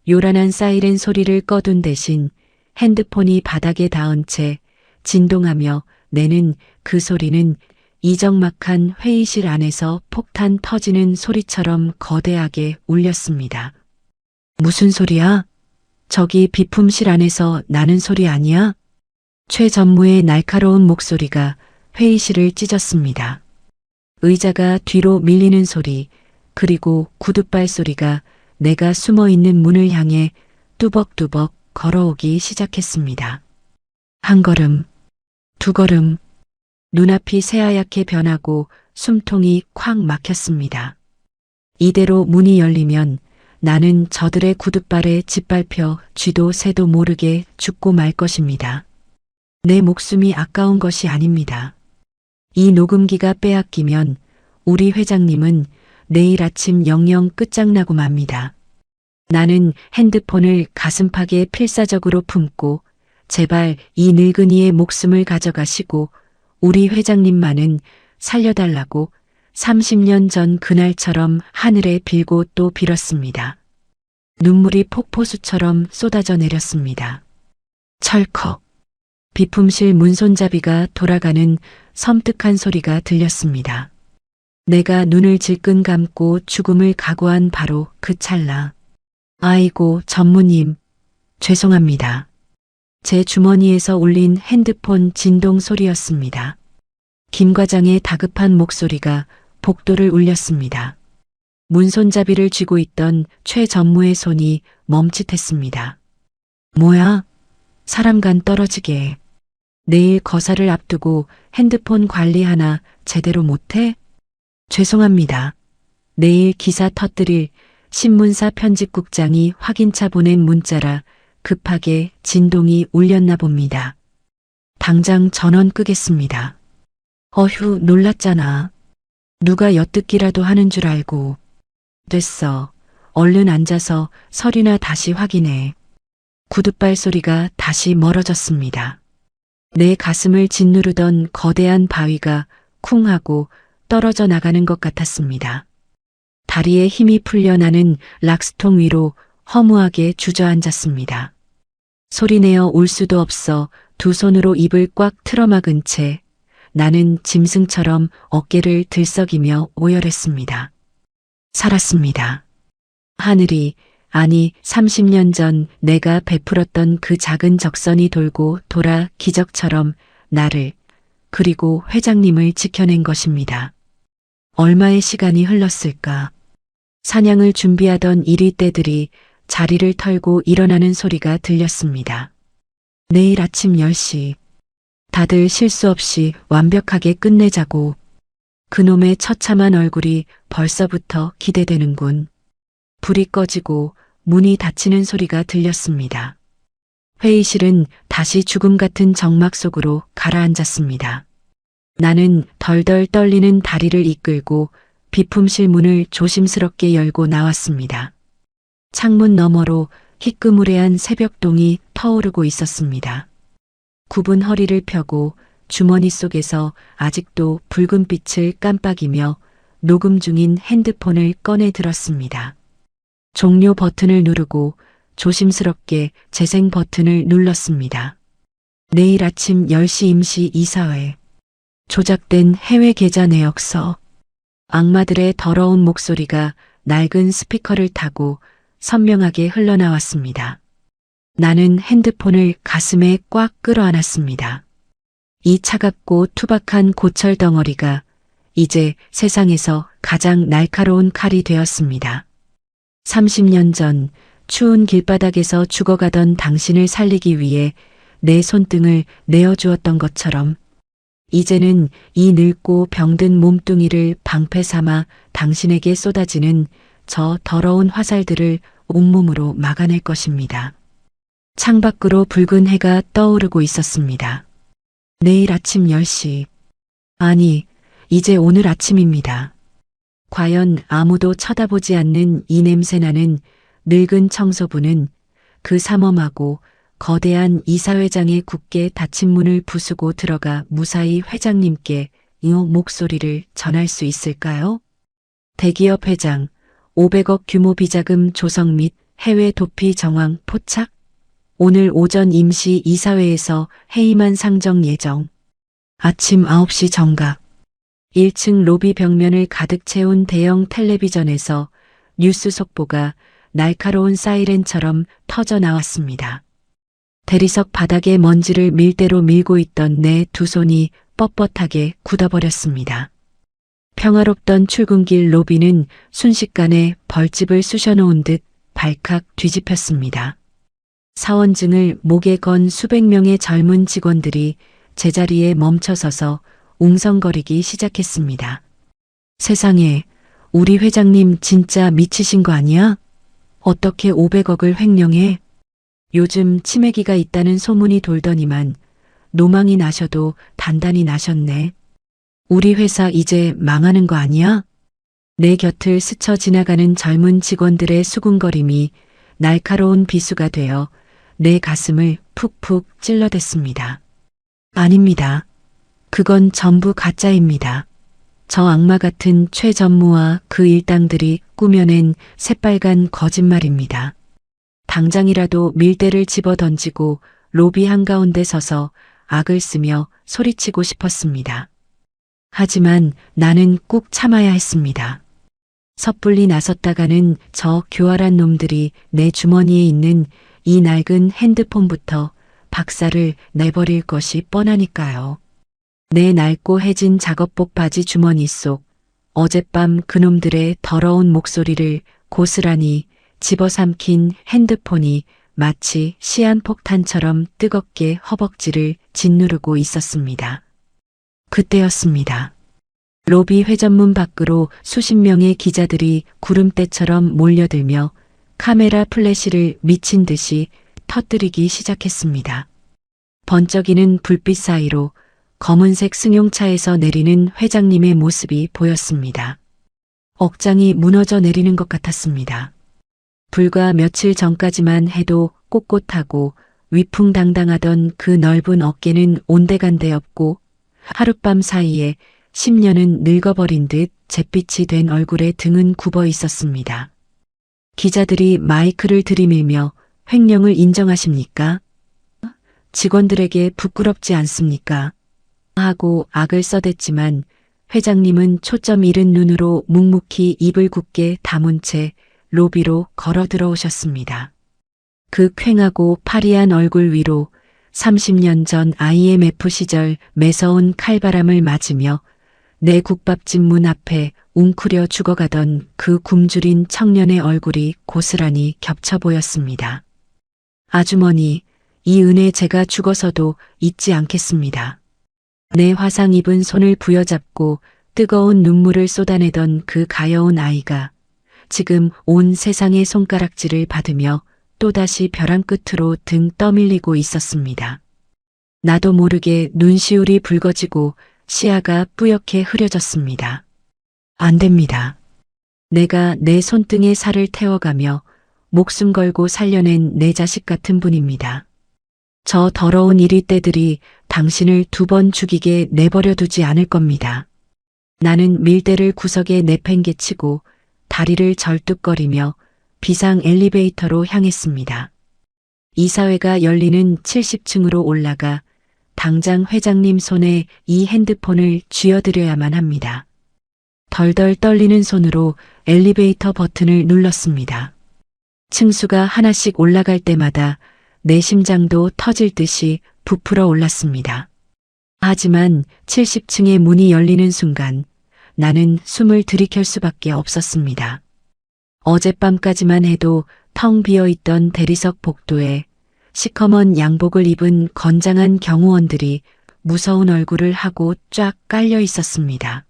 요란한 사이렌 소리를 꺼둔 대신 핸드폰이 바닥에 닿은 채 진동하며 내는 그 소리는 이적막한 회의실 안에서 폭탄 터지는 소리처럼 거대하게 울렸습니다. 무슨 소리야? 저기 비품실 안에서 나는 소리 아니야? 최 전무의 날카로운 목소리가 회의실을 찢었습니다. 의자가 뒤로 밀리는 소리, 그리고 구둣발 소리가 내가 숨어있는 문을 향해 뚜벅뚜벅 걸어오기 시작했습니다. 한 걸음, 두 걸음, 눈앞이 새하얗게 변하고 숨통이 콱 막혔습니다. 이대로 문이 열리면 나는 저들의 구둣발에 짓밟혀 쥐도 새도 모르게 죽고 말 것입니다. 내 목숨이 아까운 것이 아닙니다. 이 녹음기가 빼앗기면 우리 회장님은 내일 아침 영영 끝장나고 맙니다. 나는 핸드폰을 가슴팍에 필사적으로 품고 제발 이 늙은이의 목숨을 가져가시고 우리 회장님만은 살려달라고 30년 전 그날처럼 하늘에 빌고 또 빌었습니다. 눈물이 폭포수처럼 쏟아져 내렸습니다. 철컥. 비품실 문손잡이가 돌아가는 섬뜩한 소리가 들렸습니다. 내가 눈을 질끈 감고 죽음을 각오한 바로 그 찰나. 아이고, 전무님. 죄송합니다. 제 주머니에서 울린 핸드폰 진동 소리였습니다. 김 과장의 다급한 목소리가 복도를 울렸습니다. 문손잡이를 쥐고 있던 최 전무의 손이 멈칫했습니다. 뭐야? 사람 간 떨어지게. 내일 거사를 앞두고 핸드폰 관리 하나 제대로 못해? 죄송합니다. 내일 기사 터뜨릴 신문사 편집국장이 확인차 보낸 문자라 급하게 진동이 울렸나 봅니다. 당장 전원 끄겠습니다. 어휴, 놀랐잖아. 누가 엿듣기라도 하는 줄 알고. 됐어. 얼른 앉아서 서류나 다시 확인해. 구둣발 소리가 다시 멀어졌습니다. 내 가슴을 짓누르던 거대한 바위가 쿵 하고 떨어져 나가는 것 같았습니다. 다리에 힘이 풀려 나는 락스통 위로 허무하게 주저앉았습니다. 소리내어 울 수도 없어 두 손으로 입을 꽉 틀어막은 채 나는 짐승처럼 어깨를 들썩이며 오열했습니다. 살았습니다. 하늘이, 아니 30년 전 내가 베풀었던 그 작은 적선이 돌고 돌아 기적처럼 나를, 그리고 회장님을 지켜낸 것입니다. 얼마의 시간이 흘렀을까? 사냥을 준비하던 이리떼들이 자리를 털고 일어나는 소리가 들렸습니다. 내일 아침 10시. 다들 실수 없이 완벽하게 끝내자고. 그놈의 처참한 얼굴이 벌써부터 기대되는군. 불이 꺼지고 문이 닫히는 소리가 들렸습니다. 회의실은 다시 죽음 같은 정막 속으로 가라앉았습니다. 나는 덜덜 떨리는 다리를 이끌고 비품실 문을 조심스럽게 열고 나왔습니다. 창문 너머로 희끄무레한 새벽동이 터오르고 있었습니다. 굽은 허리를 펴고 주머니 속에서 아직도 붉은 빛을 깜빡이며 녹음 중인 핸드폰을 꺼내 들었습니다. 종료 버튼을 누르고 조심스럽게 재생 버튼을 눌렀습니다. 내일 아침 10시 임시 이사회. 조작된 해외 계좌 내역서. 악마들의 더러운 목소리가 낡은 스피커를 타고 선명하게 흘러나왔습니다. 나는 핸드폰을 가슴에 꽉 끌어안았습니다. 이 차갑고 투박한 고철 덩어리가 이제 세상에서 가장 날카로운 칼이 되었습니다. 30년 전 추운 길바닥에서 죽어가던 당신을 살리기 위해 내 손등을 내어주었던 것처럼 이제는 이 늙고 병든 몸뚱이를 방패 삼아 당신에게 쏟아지는 저 더러운 화살들을 온몸으로 막아낼 것입니다. 창밖으로 붉은 해가 떠오르고 있었습니다. 내일 아침 10시. 아니, 이제 오늘 아침입니다. 과연 아무도 쳐다보지 않는 이 냄새나는 늙은 청소부는 그 삼엄하고 거대한 이사회장의 굳게 닫힌 문을 부수고 들어가 무사히 회장님께 이 목소리를 전할 수 있을까요? 대기업 회장, 500억 규모 비자금 조성 및 해외 도피 정황 포착? 오늘 오전 임시 이사회에서 회의만 상정 예정. 아침 9시 정각. 1층 로비 벽면을 가득 채운 대형 텔레비전에서 뉴스 속보가 날카로운 사이렌처럼 터져 나왔습니다. 대리석 바닥에 먼지를 밀대로 밀고 있던 내 두 손이 뻣뻣하게 굳어버렸습니다. 평화롭던 출근길 로비는 순식간에 벌집을 쑤셔놓은 듯 발칵 뒤집혔습니다. 사원증을 목에 건 수백 명의 젊은 직원들이 제자리에 멈춰서서 웅성거리기 시작했습니다. 세상에, 우리 회장님 진짜 미치신 거 아니야? 어떻게 500억을 횡령해? 요즘 치매기가 있다는 소문이 돌더니만 노망이 나셔도 단단히 나셨네. 우리 회사 이제 망하는 거 아니야? 내 곁을 스쳐 지나가는 젊은 직원들의 수군거림이 날카로운 비수가 되어 내 가슴을 푹푹 찔러댔습니다. 아닙니다. 그건 전부 가짜입니다. 저 악마 같은 최전무와 그 일당들이 꾸며낸 새빨간 거짓말입니다. 당장이라도 밀대를 집어 던지고 로비 한가운데 서서 악을 쓰며 소리치고 싶었습니다. 하지만 나는 꾹 참아야 했습니다. 섣불리 나섰다가는 저 교활한 놈들이 내 주머니에 있는 이 낡은 핸드폰부터 박살을 내버릴 것이 뻔하니까요. 내 낡고 해진 작업복 바지 주머니 속 어젯밤 그놈들의 더러운 목소리를 고스란히 집어삼킨 핸드폰이 마치 시한폭탄처럼 뜨겁게 허벅지를 짓누르고 있었습니다. 그때였습니다. 로비 회전문 밖으로 수십 명의 기자들이 구름대처럼 몰려들며 카메라 플래시를 미친 듯이 터뜨리기 시작했습니다. 번쩍이는 불빛 사이로 검은색 승용차에서 내리는 회장님의 모습이 보였습니다. 억장이 무너져 내리는 것 같았습니다. 불과 며칠 전까지만 해도 꼿꼿하고 위풍당당하던 그 넓은 어깨는 온데간데 없고 하룻밤 사이에 10년은 늙어버린 듯 잿빛이 된 얼굴에 등은 굽어 있었습니다. 기자들이 마이크를 들이밀며 횡령을 인정하십니까? 직원들에게 부끄럽지 않습니까? 하고 악을 써댔지만 회장님은 초점 잃은 눈으로 묵묵히 입을 굳게 다문 채 로비로 걸어 들어오셨습니다. 그 퀭하고 파리한 얼굴 위로 30년 전 IMF 시절 매서운 칼바람을 맞으며 내 국밥집 문 앞에 웅크려 죽어가던 그 굶주린 청년의 얼굴이 고스란히 겹쳐 보였습니다. 아주머니, 이 은혜 제가 죽어서도 잊지 않겠습니다. 내 화상 입은 손을 부여잡고 뜨거운 눈물을 쏟아내던 그 가여운 아이가 지금 온 세상의 손가락질을 받으며 또다시 벼랑 끝으로 등 떠밀리고 있었습니다. 나도 모르게 눈시울이 붉어지고 시야가 뿌옇게 흐려졌습니다. 안 됩니다. 내가 내 손등에 살을 태워가며 목숨 걸고 살려낸 내 자식 같은 분입니다. 저 더러운 이리떼들이 당신을 2번 죽이게 내버려 두지 않을 겁니다. 나는 밀대를 구석에 내팽개치고 다리를 절뚝거리며 비상 엘리베이터로 향했습니다. 이사회가 열리는 70층으로 올라가 당장 회장님 손에 이 핸드폰을 쥐어드려야만 합니다. 덜덜 떨리는 손으로 엘리베이터 버튼을 눌렀습니다. 층수가 하나씩 올라갈 때마다 내 심장도 터질 듯이 부풀어 올랐습니다. 하지만 70층의 문이 열리는 순간 나는 숨을 들이킬 수밖에 없었습니다. 어젯밤까지만 해도 텅 비어있던 대리석 복도에 시커먼 양복을 입은 건장한 경호원들이 무서운 얼굴을 하고 쫙 깔려 있었습니다.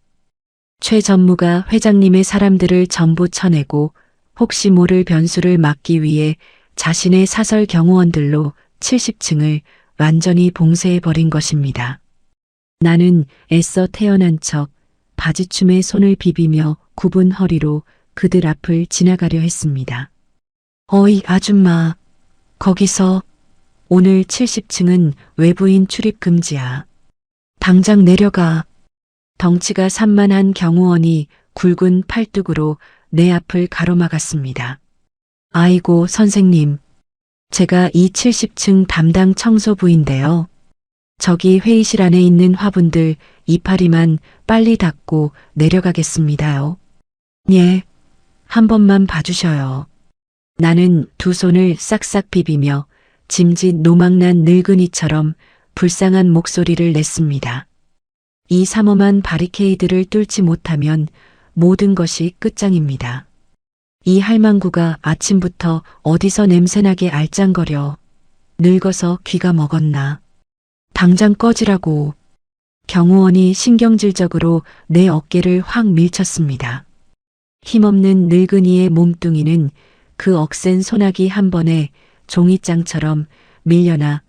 최 전무가 회장님의 사람들을 전부 쳐내고 혹시 모를 변수를 막기 위해 자신의 사설 경호원들로 70층을 완전히 봉쇄해버린 것입니다. 나는 애써 태어난 척 바지춤에 손을 비비며 굽은 허리로 그들 앞을 지나가려 했습니다. 어이 아줌마, 거기서 오늘 70층은 외부인 출입 금지야. 당장 내려가. 덩치가 산만한 경호원이 굵은 팔뚝으로 내 앞을 가로막았습니다. 아이고 선생님, 제가 이 70층 담당 청소부인데요. 저기 회의실 안에 있는 화분들 이파리만 빨리 닦고 내려가겠습니다요. 예, 한 번만 봐주셔요. 나는 두 손을 싹싹 비비며 짐짓 노망난 늙은이처럼 불쌍한 목소리를 냈습니다. 이 삼엄한 바리케이드를 뚫지 못하면 모든 것이 끝장입니다. 이 할망구가 아침부터 어디서 냄새나게 알짱거려. 늙어서 귀가 먹었나. 당장 꺼지라고. 경호원이 신경질적으로 내 어깨를 확 밀쳤습니다. 힘없는 늙은이의 몸뚱이는 그 억센 소나기 한 번에 종이장처럼 밀려나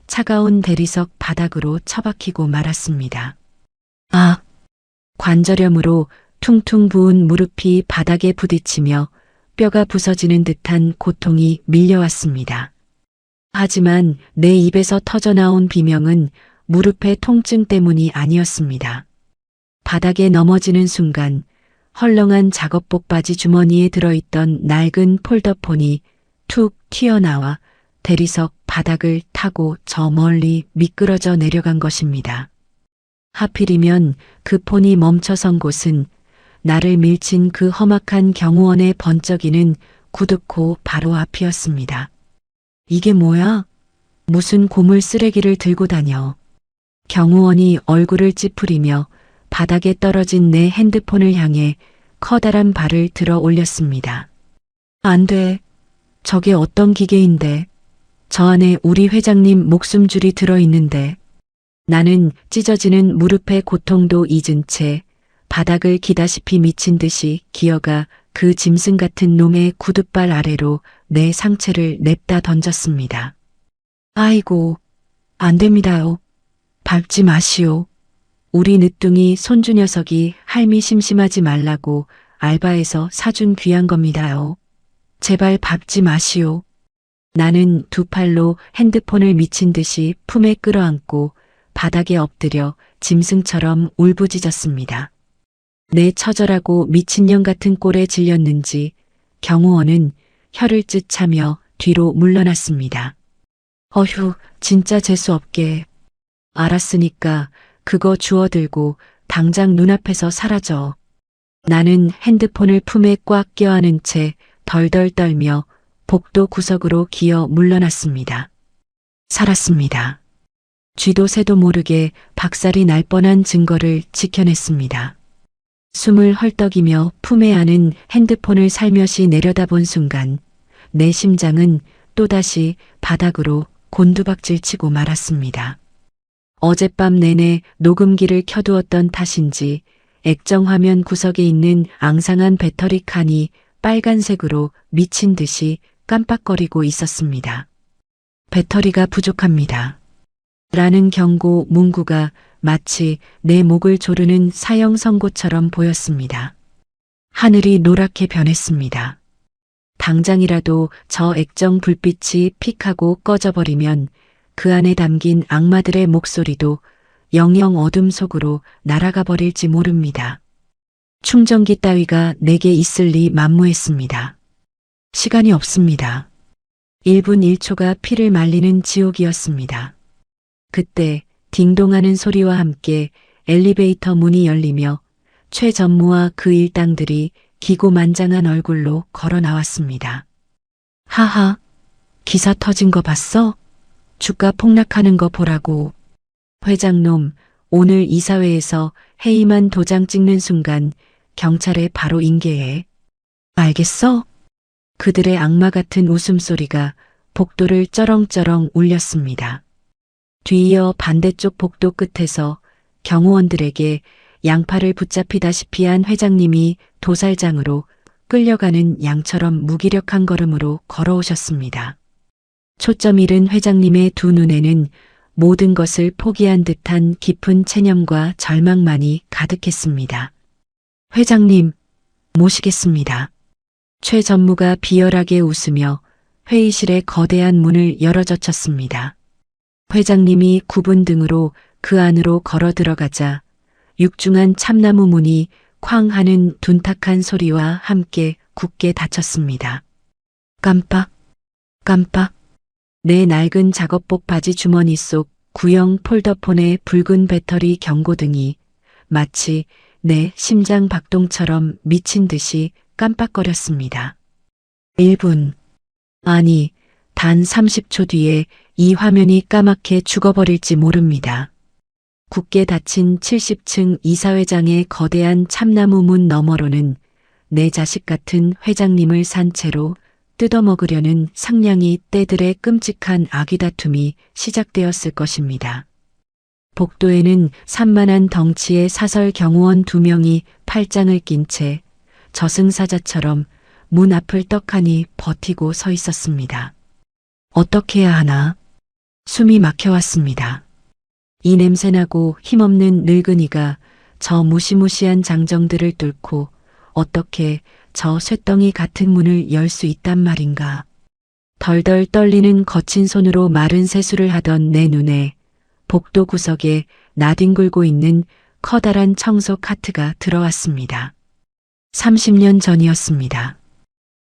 차가운 대리석 바닥으로 처박히고 말았습니다. 아! 관절염으로 퉁퉁 부은 무릎이 바닥에 부딪히며 뼈가 부서지는 듯한 고통이 밀려왔습니다. 하지만 내 입에서 터져나온 비명은 무릎의 통증 때문이 아니었습니다. 바닥에 넘어지는 순간 헐렁한 작업복 바지 주머니에 들어있던 낡은 폴더폰이 툭 튀어나와 대리석 바닥을 타고 저 멀리 미끄러져 내려간 것입니다. 하필이면 그 폰이 멈춰선 곳은 나를 밀친 그 험악한 경호원의 번쩍이는 구두코 바로 앞이었습니다. 이게 뭐야? 무슨 고물 쓰레기를 들고 다녀. 경호원이 얼굴을 찌푸리며 바닥에 떨어진 내 핸드폰을 향해 커다란 발을 들어 올렸습니다. 안 돼. 저게 어떤 기계인데. 저 안에 우리 회장님 목숨줄이 들어있는데. 나는 찢어지는 무릎의 고통도 잊은 채 바닥을 기다시피 미친 듯이 기어가 그 짐승 같은 놈의 구둣발 아래로 내 상체를 냅다 던졌습니다. 아이고, 안 됩니다요. 밟지 마시오. 우리 늦둥이 손주 녀석이 할미 심심하지 말라고 알바에서 사준 귀한 겁니다요. 제발 밟지 마시오. 나는 두 팔로 핸드폰을 미친 듯이 품에 끌어안고 바닥에 엎드려 짐승처럼 울부짖었습니다. 내 처절하고 미친년 같은 꼴에 질렸는지 경호원은 혀를 쯧차며 뒤로 물러났습니다. 어휴, 진짜 재수없게. 알았으니까 그거 주워들고 당장 눈앞에서 사라져. 나는 핸드폰을 품에 꽉 껴안은 채 덜덜 떨며 복도 구석으로 기어 물러났습니다. 살았습니다. 쥐도 새도 모르게 박살이 날 뻔한 증거를 지켜냈습니다. 숨을 헐떡이며 품에 안은 핸드폰을 살며시 내려다본 순간 내 심장은 또다시 바닥으로 곤두박질 치고 말았습니다. 어젯밤 내내 녹음기를 켜두었던 탓인지 액정화면 구석에 있는 앙상한 배터리 칸이 빨간색으로 미친 듯이 깜빡거리고 있었습니다. 배터리가 부족합니다. 라는 경고 문구가 마치 내 목을 조르는 사형 선고처럼 보였습니다. 하늘이 노랗게 변했습니다. 당장이라도 저 액정 불빛이 픽하고 꺼져버리면 그 안에 담긴 악마들의 목소리도 영영 어둠 속으로 날아가 버릴지 모릅니다. 충전기 따위가 내게 있을 리 만무했습니다. 시간이 없습니다. 1분 1초가 피를 말리는 지옥이었습니다. 그때 딩동하는 소리와 함께 엘리베이터 문이 열리며 최 전무와 그 일당들이 기고만장한 얼굴로 걸어 나왔습니다. 하하, 기사 터진 거 봤어? 주가 폭락하는 거 보라고. 회장놈, 오늘 이사회에서 회의만 도장 찍는 순간 경찰에 바로 인계해. 알겠어? 그들의 악마 같은 웃음소리가 복도를 쩌렁쩌렁 울렸습니다. 뒤이어 반대쪽 복도 끝에서 경호원들에게 양팔을 붙잡히다시피 한 회장님이 도살장으로 끌려가는 양처럼 무기력한 걸음으로 걸어오셨습니다. 초점 잃은 회장님의 두 눈에는 모든 것을 포기한 듯한 깊은 체념과 절망만이 가득했습니다. 회장님, 모시겠습니다. 최 전무가 비열하게 웃으며 회의실의 거대한 문을 열어젖혔습니다. 회장님이 굽은 등으로 그 안으로 걸어 들어가자 육중한 참나무 문이 쾅 하는 둔탁한 소리와 함께 굳게 닫혔습니다. 깜빡, 깜빡. 내 낡은 작업복 바지 주머니 속 구형 폴더폰의 붉은 배터리 경고등이 마치 내 심장 박동처럼 미친 듯이 깜빡거렸습니다. 1분, 아니, 단 30초 뒤에 이 화면이 까맣게 죽어버릴지 모릅니다. 굳게 닫힌 70층 이사회장의 거대한 참나무 문 너머로는 내 자식 같은 회장님을 산 채로 뜯어먹으려는 상냥이 떼들의 끔찍한 아귀다툼이 시작되었을 것입니다. 복도에는 산만한 덩치의 사설 경호원 2명이 팔짱을 낀 채 저승사자처럼 문 앞을 떡하니 버티고 서 있었습니다. 어떻게 해야 하나? 숨이 막혀왔습니다. 이 냄새나고 힘없는 늙은이가 저 무시무시한 장정들을 뚫고 어떻게 저 쇳덩이 같은 문을 열 수 있단 말인가. 덜덜 떨리는 거친 손으로 마른 세수를 하던 내 눈에 복도 구석에 나뒹굴고 있는 커다란 청소 카트가 들어왔습니다. 30년 전이었습니다.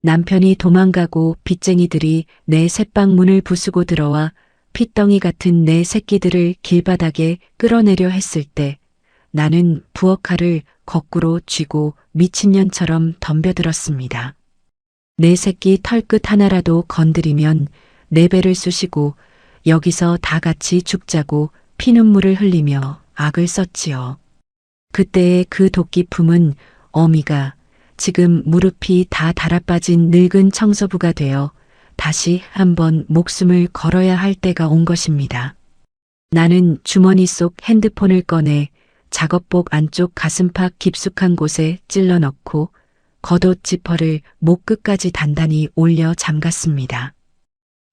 남편이 도망가고 빚쟁이들이 내 새빵 문을 부수고 들어와 핏덩이 같은 내 새끼들을 길바닥에 끌어내려 했을 때 나는 부엌칼을 거꾸로 쥐고 미친년처럼 덤벼들었습니다. 내 새끼 털끝 하나라도 건드리면 내 배를 쑤시고 여기서 다 같이 죽자고 피눈물을 흘리며 악을 썼지요. 그때의 그 도끼품은 어미가 지금 무릎이 다 달아빠진 늙은 청소부가 되어 다시 한번 목숨을 걸어야 할 때가 온 것입니다. 나는 주머니 속 핸드폰을 꺼내 작업복 안쪽 가슴팍 깊숙한 곳에 찔러 넣고 겉옷 지퍼를 목 끝까지 단단히 올려 잠갔습니다.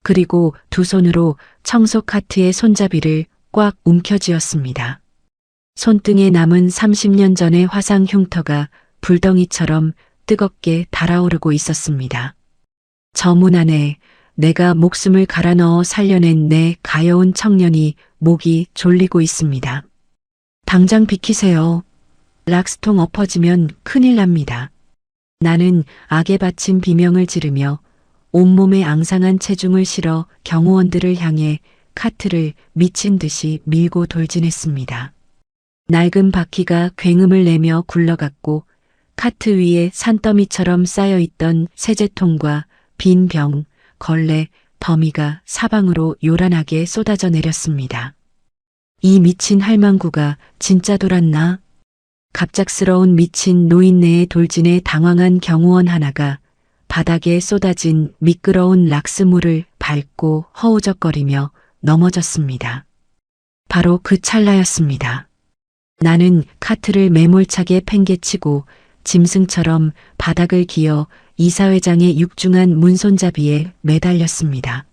그리고 두 손으로 청소 카트의 손잡이를 꽉 움켜쥐었습니다. 손등에 남은 30년 전의 화상 흉터가 불덩이처럼 뜨겁게 달아오르고 있었습니다. 저 문 안에 내가 목숨을 갈아 넣어 살려낸 내 가여운 청년이 목이 졸리고 있습니다. 당장 비키세요. 락스통 엎어지면 큰일 납니다. 나는 악에 바친 비명을 지르며 온몸에 앙상한 체중을 실어 경호원들을 향해 카트를 미친 듯이 밀고 돌진했습니다. 낡은 바퀴가 굉음을 내며 굴러갔고 카트 위에 산더미처럼 쌓여있던 세제통과 빈 병, 걸레, 더미가 사방으로 요란하게 쏟아져 내렸습니다. 이 미친 할망구가 진짜 돌았나? 갑작스러운 미친 노인네의 돌진에 당황한 경호원 하나가 바닥에 쏟아진 미끄러운 락스물을 밟고 허우적거리며 넘어졌습니다. 바로 그 찰나였습니다. 나는 카트를 매몰차게 팽개치고 짐승처럼 바닥을 기어 이사회장의 육중한 문손잡이에 매달렸습니다.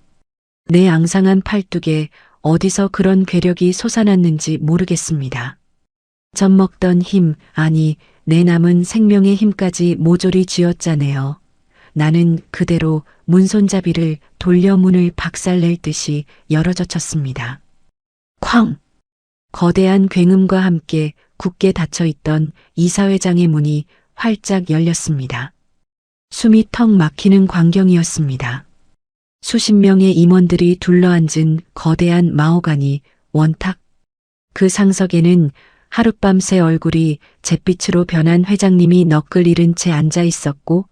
내 앙상한 팔뚝에 어디서 그런 괴력이 솟아났는지 모르겠습니다. 젖먹던 힘, 아니 내 남은 생명의 힘까지 모조리 쥐어짜내어 나는 그대로 문손잡이를 돌려 문을 박살낼 듯이 열어젖혔습니다. 쾅! 거대한 굉음과 함께 굳게 닫혀있던 이사회장의 문이 활짝 열렸습니다. 숨이 턱 막히는 광경이었습니다. 수십 명의 임원들이 둘러앉은 거대한 마호가니 원탁. 그 상석에는 하룻밤새 얼굴이 잿빛으로 변한 회장님이 너클 잃은 채 앉아 있었고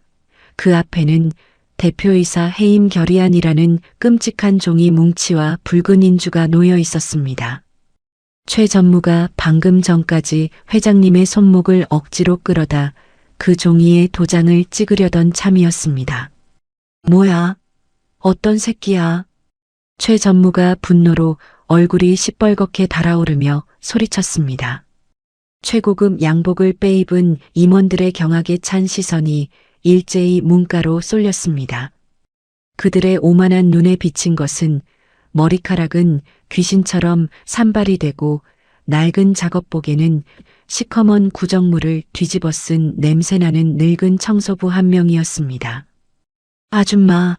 그 앞에는 대표이사 해임 결의안이라는 끔찍한 종이 뭉치와 붉은 인주가 놓여 있었습니다. 최 전무가 방금 전까지 회장님의 손목을 억지로 끌어다 그 종이에 도장을 찍으려던 참이었습니다. 뭐야? 어떤 새끼야? 최 전무가 분노로 얼굴이 시뻘겋게 달아오르며 소리쳤습니다. 최고급 양복을 빼입은 임원들의 경악에 찬 시선이 일제히 문가로 쏠렸습니다. 그들의 오만한 눈에 비친 것은 머리카락은 귀신처럼 산발이 되고 낡은 작업복에는 시커먼 구정물을 뒤집어 쓴 냄새나는 늙은 청소부 한 명이었습니다. 아줌마,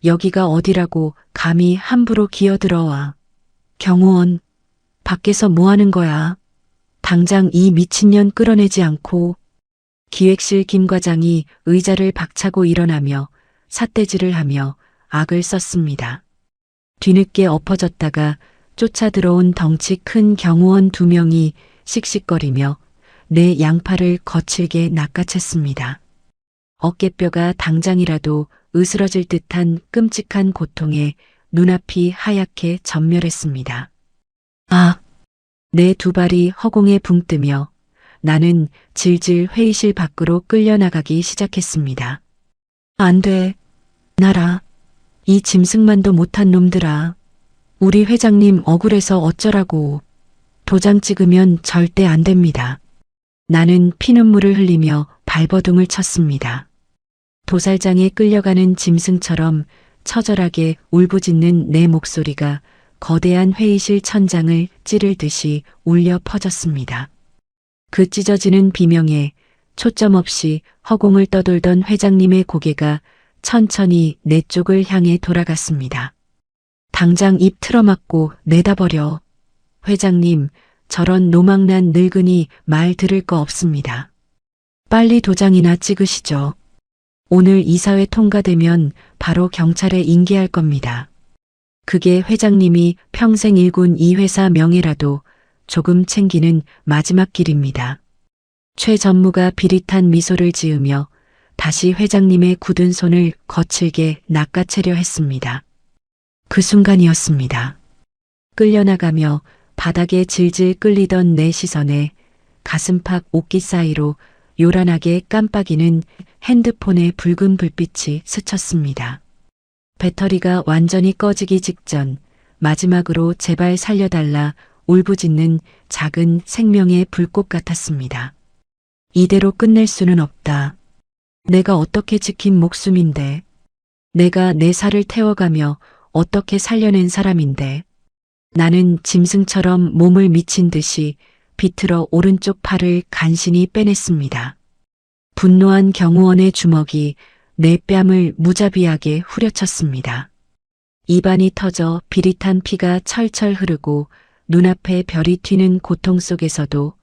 여기가 어디라고 감히 함부로 기어들어와. 경호원, 밖에서 뭐 하는 거야? 당장 이 미친년 끌어내지 않고. 기획실 김 과장이 의자를 박차고 일어나며 삿대질을 하며 악을 썼습니다. 뒤늦게 엎어졌다가 쫓아 들어온 덩치 큰 경호원 2명이 씩씩거리며 내 양팔을 거칠게 낚아챘습니다. 어깨뼈가 당장이라도 으스러질 듯한 끔찍한 고통에 눈앞이 하얗게 전멸했습니다. 아! 내 2발이 허공에 붕 뜨며 나는 질질 회의실 밖으로 끌려나가기 시작했습니다. 안 돼. 나라. 이 짐승만도 못한 놈들아. 우리 회장님 억울해서 어쩌라고. 도장 찍으면 절대 안 됩니다. 나는 피눈물을 흘리며 발버둥을 쳤습니다. 도살장에 끌려가는 짐승처럼 처절하게 울부짖는 내 목소리가 거대한 회의실 천장을 찌를 듯이 울려 퍼졌습니다. 그 찢어지는 비명에 초점 없이 허공을 떠돌던 회장님의 고개가 천천히 내 쪽을 향해 돌아갔습니다. 당장 입 틀어막고 내다버려. 회장님, 저런 노망난 늙은이 말 들을 거 없습니다. 빨리 도장이나 찍으시죠. 오늘 이사회 통과되면 바로 경찰에 인계할 겁니다. 그게 회장님이 평생 일군 이 회사 명예라도 조금 챙기는 마지막 길입니다. 최 전무가 비릿한 미소를 지으며 다시 회장님의 굳은 손을 거칠게 낚아채려 했습니다. 그 순간이었습니다. 끌려나가며 바닥에 질질 끌리던 내 시선에 가슴팍 옷깃 사이로 요란하게 깜빡이는 핸드폰의 붉은 불빛이 스쳤습니다. 배터리가 완전히 꺼지기 직전 마지막으로 제발 살려달라 울부짖는 작은 생명의 불꽃 같았습니다. 이대로 끝낼 수는 없다. 내가 어떻게 지킨 목숨인데. 내가 내 살을 태워가며 어떻게 살려낸 사람인데. 나는 짐승처럼 몸을 미친 듯이 비틀어 오른쪽 팔을 간신히 빼냈습니다. 분노한 경호원의 주먹이 내 뺨을 무자비하게 후려쳤습니다. 입안이 터져 비릿한 피가 철철 흐르고 눈앞에 별이 튀는 고통 속에서도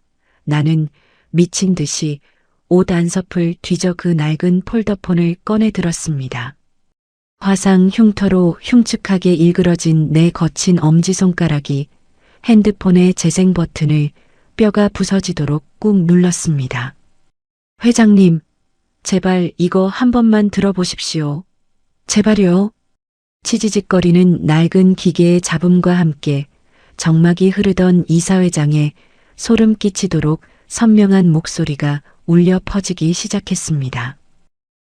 나는 미친 듯이 옷 안섭을 뒤져 그 낡은 폴더폰을 꺼내 들었습니다. 화상 흉터로 흉측하게 일그러진 내 거친 엄지손가락이 핸드폰의 재생 버튼을 뼈가 부서지도록 꾹 눌렀습니다. 회장님, 제발 이거 한 번만 들어보십시오. 제발요. 치지직거리는 낡은 기계의 잡음과 함께 정막이 흐르던 이사회장의 소름 끼치도록 선명한 목소리가 울려 퍼지기 시작했습니다.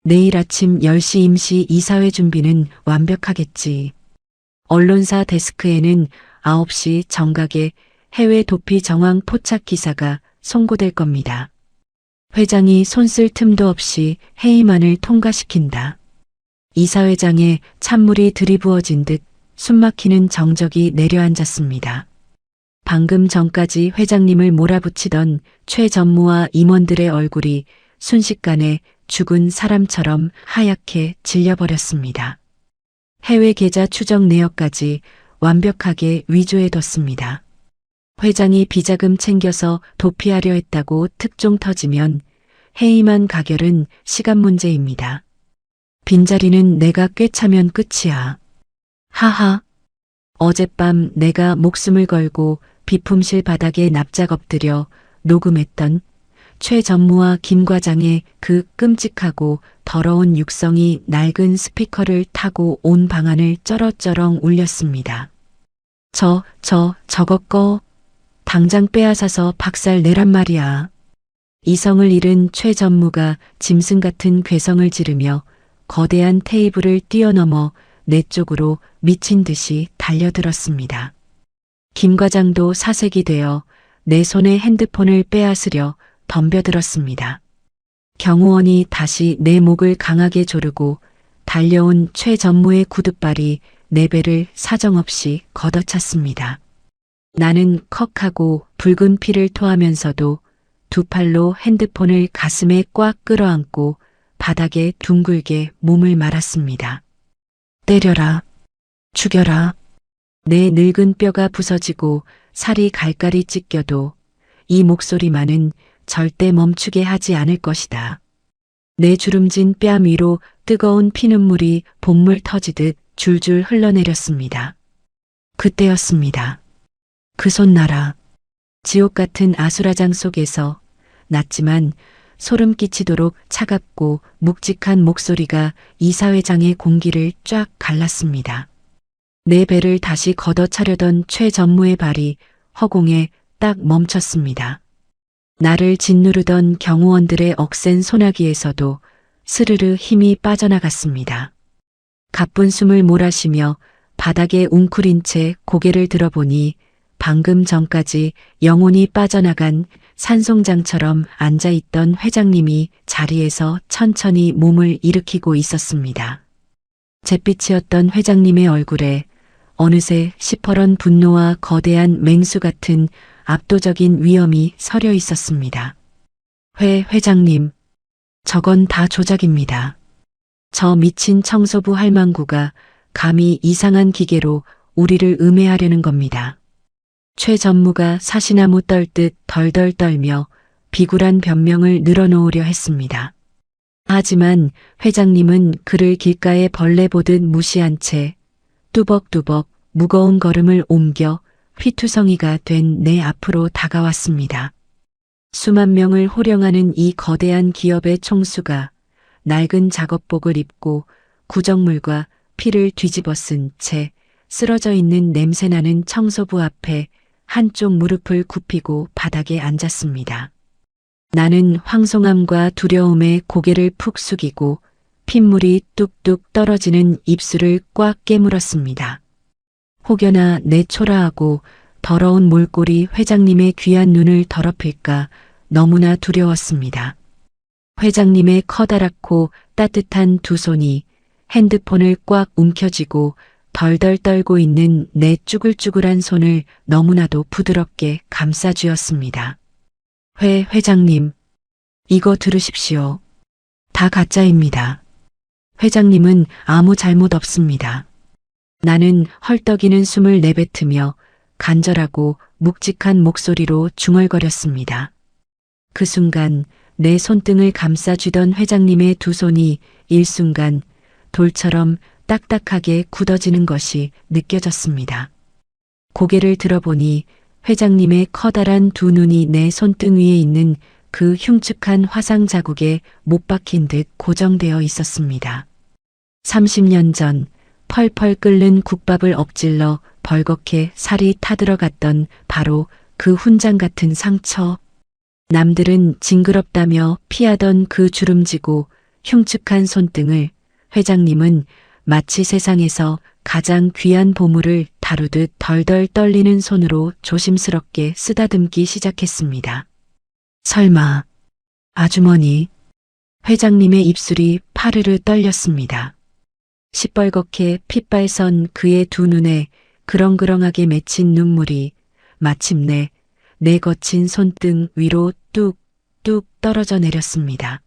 내일 아침 10시 임시 이사회 준비는 완벽하겠지. 언론사 데스크에는 9시 정각에 해외 도피 정황 포착 기사가 송고될 겁니다. 회장이 손쓸 틈도 없이 회의만을 통과시킨다. 이사회장의 찬물이 들이부어진 듯 숨막히는 정적이 내려앉았습니다. 방금 전까지 회장님을 몰아붙이던 최 전무와 임원들의 얼굴이 순식간에 죽은 사람처럼 하얗게 질려버렸습니다. 해외 계좌 추적 내역까지 완벽하게 위조해뒀습니다. 회장이 비자금 챙겨서 도피하려 했다고 특종 터지면 해임한 가결은 시간 문제입니다. 빈자리는 내가 꿰차면 끝이야. 하하. 어젯밤 내가 목숨을 걸고 비품실 바닥에 납작 엎드려 녹음했던 최 전무와 김 과장의 그 끔찍하고 더러운 육성이 낡은 스피커를 타고 온 방안을 쩌렁쩌렁 울렸습니다. 저거 꺼. 당장 빼앗아서 박살 내란 말이야. 이성을 잃은 최 전무가 짐승 같은 괴성을 지르며 거대한 테이블을 뛰어넘어 내 쪽으로 미친 듯이 달려들었습니다. 김 과장도 사색이 되어 내 손에 핸드폰을 빼앗으려 덤벼들었습니다. 경호원이 다시 내 목을 강하게 조르고 달려온 최 전무의 구둣발이 내 배를 사정없이 걷어찼습니다. 나는 컥하고 붉은 피를 토하면서도 두 팔로 핸드폰을 가슴에 꽉 끌어안고 바닥에 둥글게 몸을 말았습니다. 때려라. 죽여라. 내 늙은 뼈가 부서지고 살이 갈갈이 찢겨도 이 목소리만은 절대 멈추게 하지 않을 것이다. 내 주름진 뺨 위로 뜨거운 피눈물이 본물 터지듯 줄줄 흘러내렸습니다. 그때였습니다. 그 손 놔라. 지옥 같은 아수라장 속에서 낮지만 소름 끼치도록 차갑고 묵직한 목소리가 이사회장의 공기를 쫙 갈랐습니다. 내 배를 다시 걷어차려던 최 전무의 발이 허공에 딱 멈췄습니다. 나를 짓누르던 경호원들의 억센 소나기에서도 스르르 힘이 빠져나갔습니다. 가쁜 숨을 몰아쉬며 바닥에 웅크린 채 고개를 들어보니 방금 전까지 영혼이 빠져나간 산송장처럼 앉아있던 회장님이 자리에서 천천히 몸을 일으키고 있었습니다. 잿빛이었던 회장님의 얼굴에 어느새 시퍼런 분노와 거대한 맹수 같은 압도적인 위엄이 서려 있었습니다. 회장님, 저건 다 조작입니다. 저 미친 청소부 할망구가 감히 이상한 기계로 우리를 음해하려는 겁니다. 최 전무가 사시나무 떨듯 덜덜 떨며 비굴한 변명을 늘어놓으려 했습니다. 하지만 회장님은 그를 길가에 벌레 보듯 무시한 채 뚜벅뚜벅 무거운 걸음을 옮겨 휘투성이가 된 내 앞으로 다가왔습니다. 수만 명을 호령하는 이 거대한 기업의 총수가 낡은 작업복을 입고 구정물과 피를 뒤집어 쓴 채 쓰러져 있는 냄새나는 청소부 앞에 한쪽 무릎을 굽히고 바닥에 앉았습니다. 나는 황송함과 두려움에 고개를 푹 숙이고 핏물이 뚝뚝 떨어지는 입술을 꽉 깨물었습니다. 혹여나 내 초라하고 더러운 몰골이 회장님의 귀한 눈을 더럽힐까 너무나 두려웠습니다. 회장님의 커다랗고 따뜻한 두 손이 핸드폰을 꽉 움켜쥐고 덜덜 떨고 있는 내 쭈글쭈글한 손을 너무나도 부드럽게 감싸쥐었습니다. 회장님, 이거 들으십시오. 다 가짜입니다. 회장님은 아무 잘못 없습니다. 나는 헐떡이는 숨을 내뱉으며 간절하고 묵직한 목소리로 중얼거렸습니다. 그 순간 내 손등을 감싸쥐던 회장님의 두 손이 일순간 돌처럼 딱딱하게 굳어지는 것이 느껴졌습니다. 고개를 들어보니 회장님의 커다란 두 눈이 내 손등 위에 있는 그 흉측한 화상 자국에 못 박힌 듯 고정되어 있었습니다. 30년 전 펄펄 끓는 국밥을 엎질러 벌겋게 살이 타들어갔던 바로 그 훈장 같은 상처. 남들은 징그럽다며 피하던 그 주름지고 흉측한 손등을 회장님은 마치 세상에서 가장 귀한 보물을 다루듯 덜덜 떨리는 손으로 조심스럽게 쓰다듬기 시작했습니다. 설마, 아주머니. 회장님의 입술이 파르르 떨렸습니다. 시뻘겋게 핏발선 그의 두 눈에 그렁그렁하게 맺힌 눈물이 마침내 내 거친 손등 위로 뚝뚝 떨어져 내렸습니다.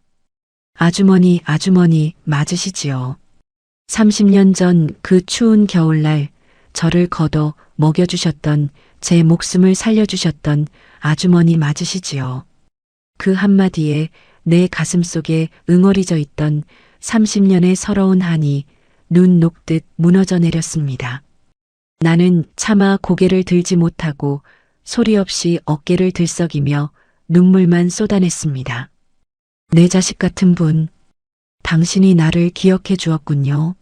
아주머니 맞으시지요. 30년 전 그 추운 겨울날 저를 걷어 먹여주셨던, 제 목숨을 살려주셨던 아주머니 맞으시지요. 그 한마디에 내 가슴 속에 응어리져 있던 30년의 서러운 한이 눈 녹듯 무너져 내렸습니다. 나는 차마 고개를 들지 못하고 소리 없이 어깨를 들썩이며 눈물만 쏟아냈습니다. 내 자식 같은 분, 당신이 나를 기억해 주었군요.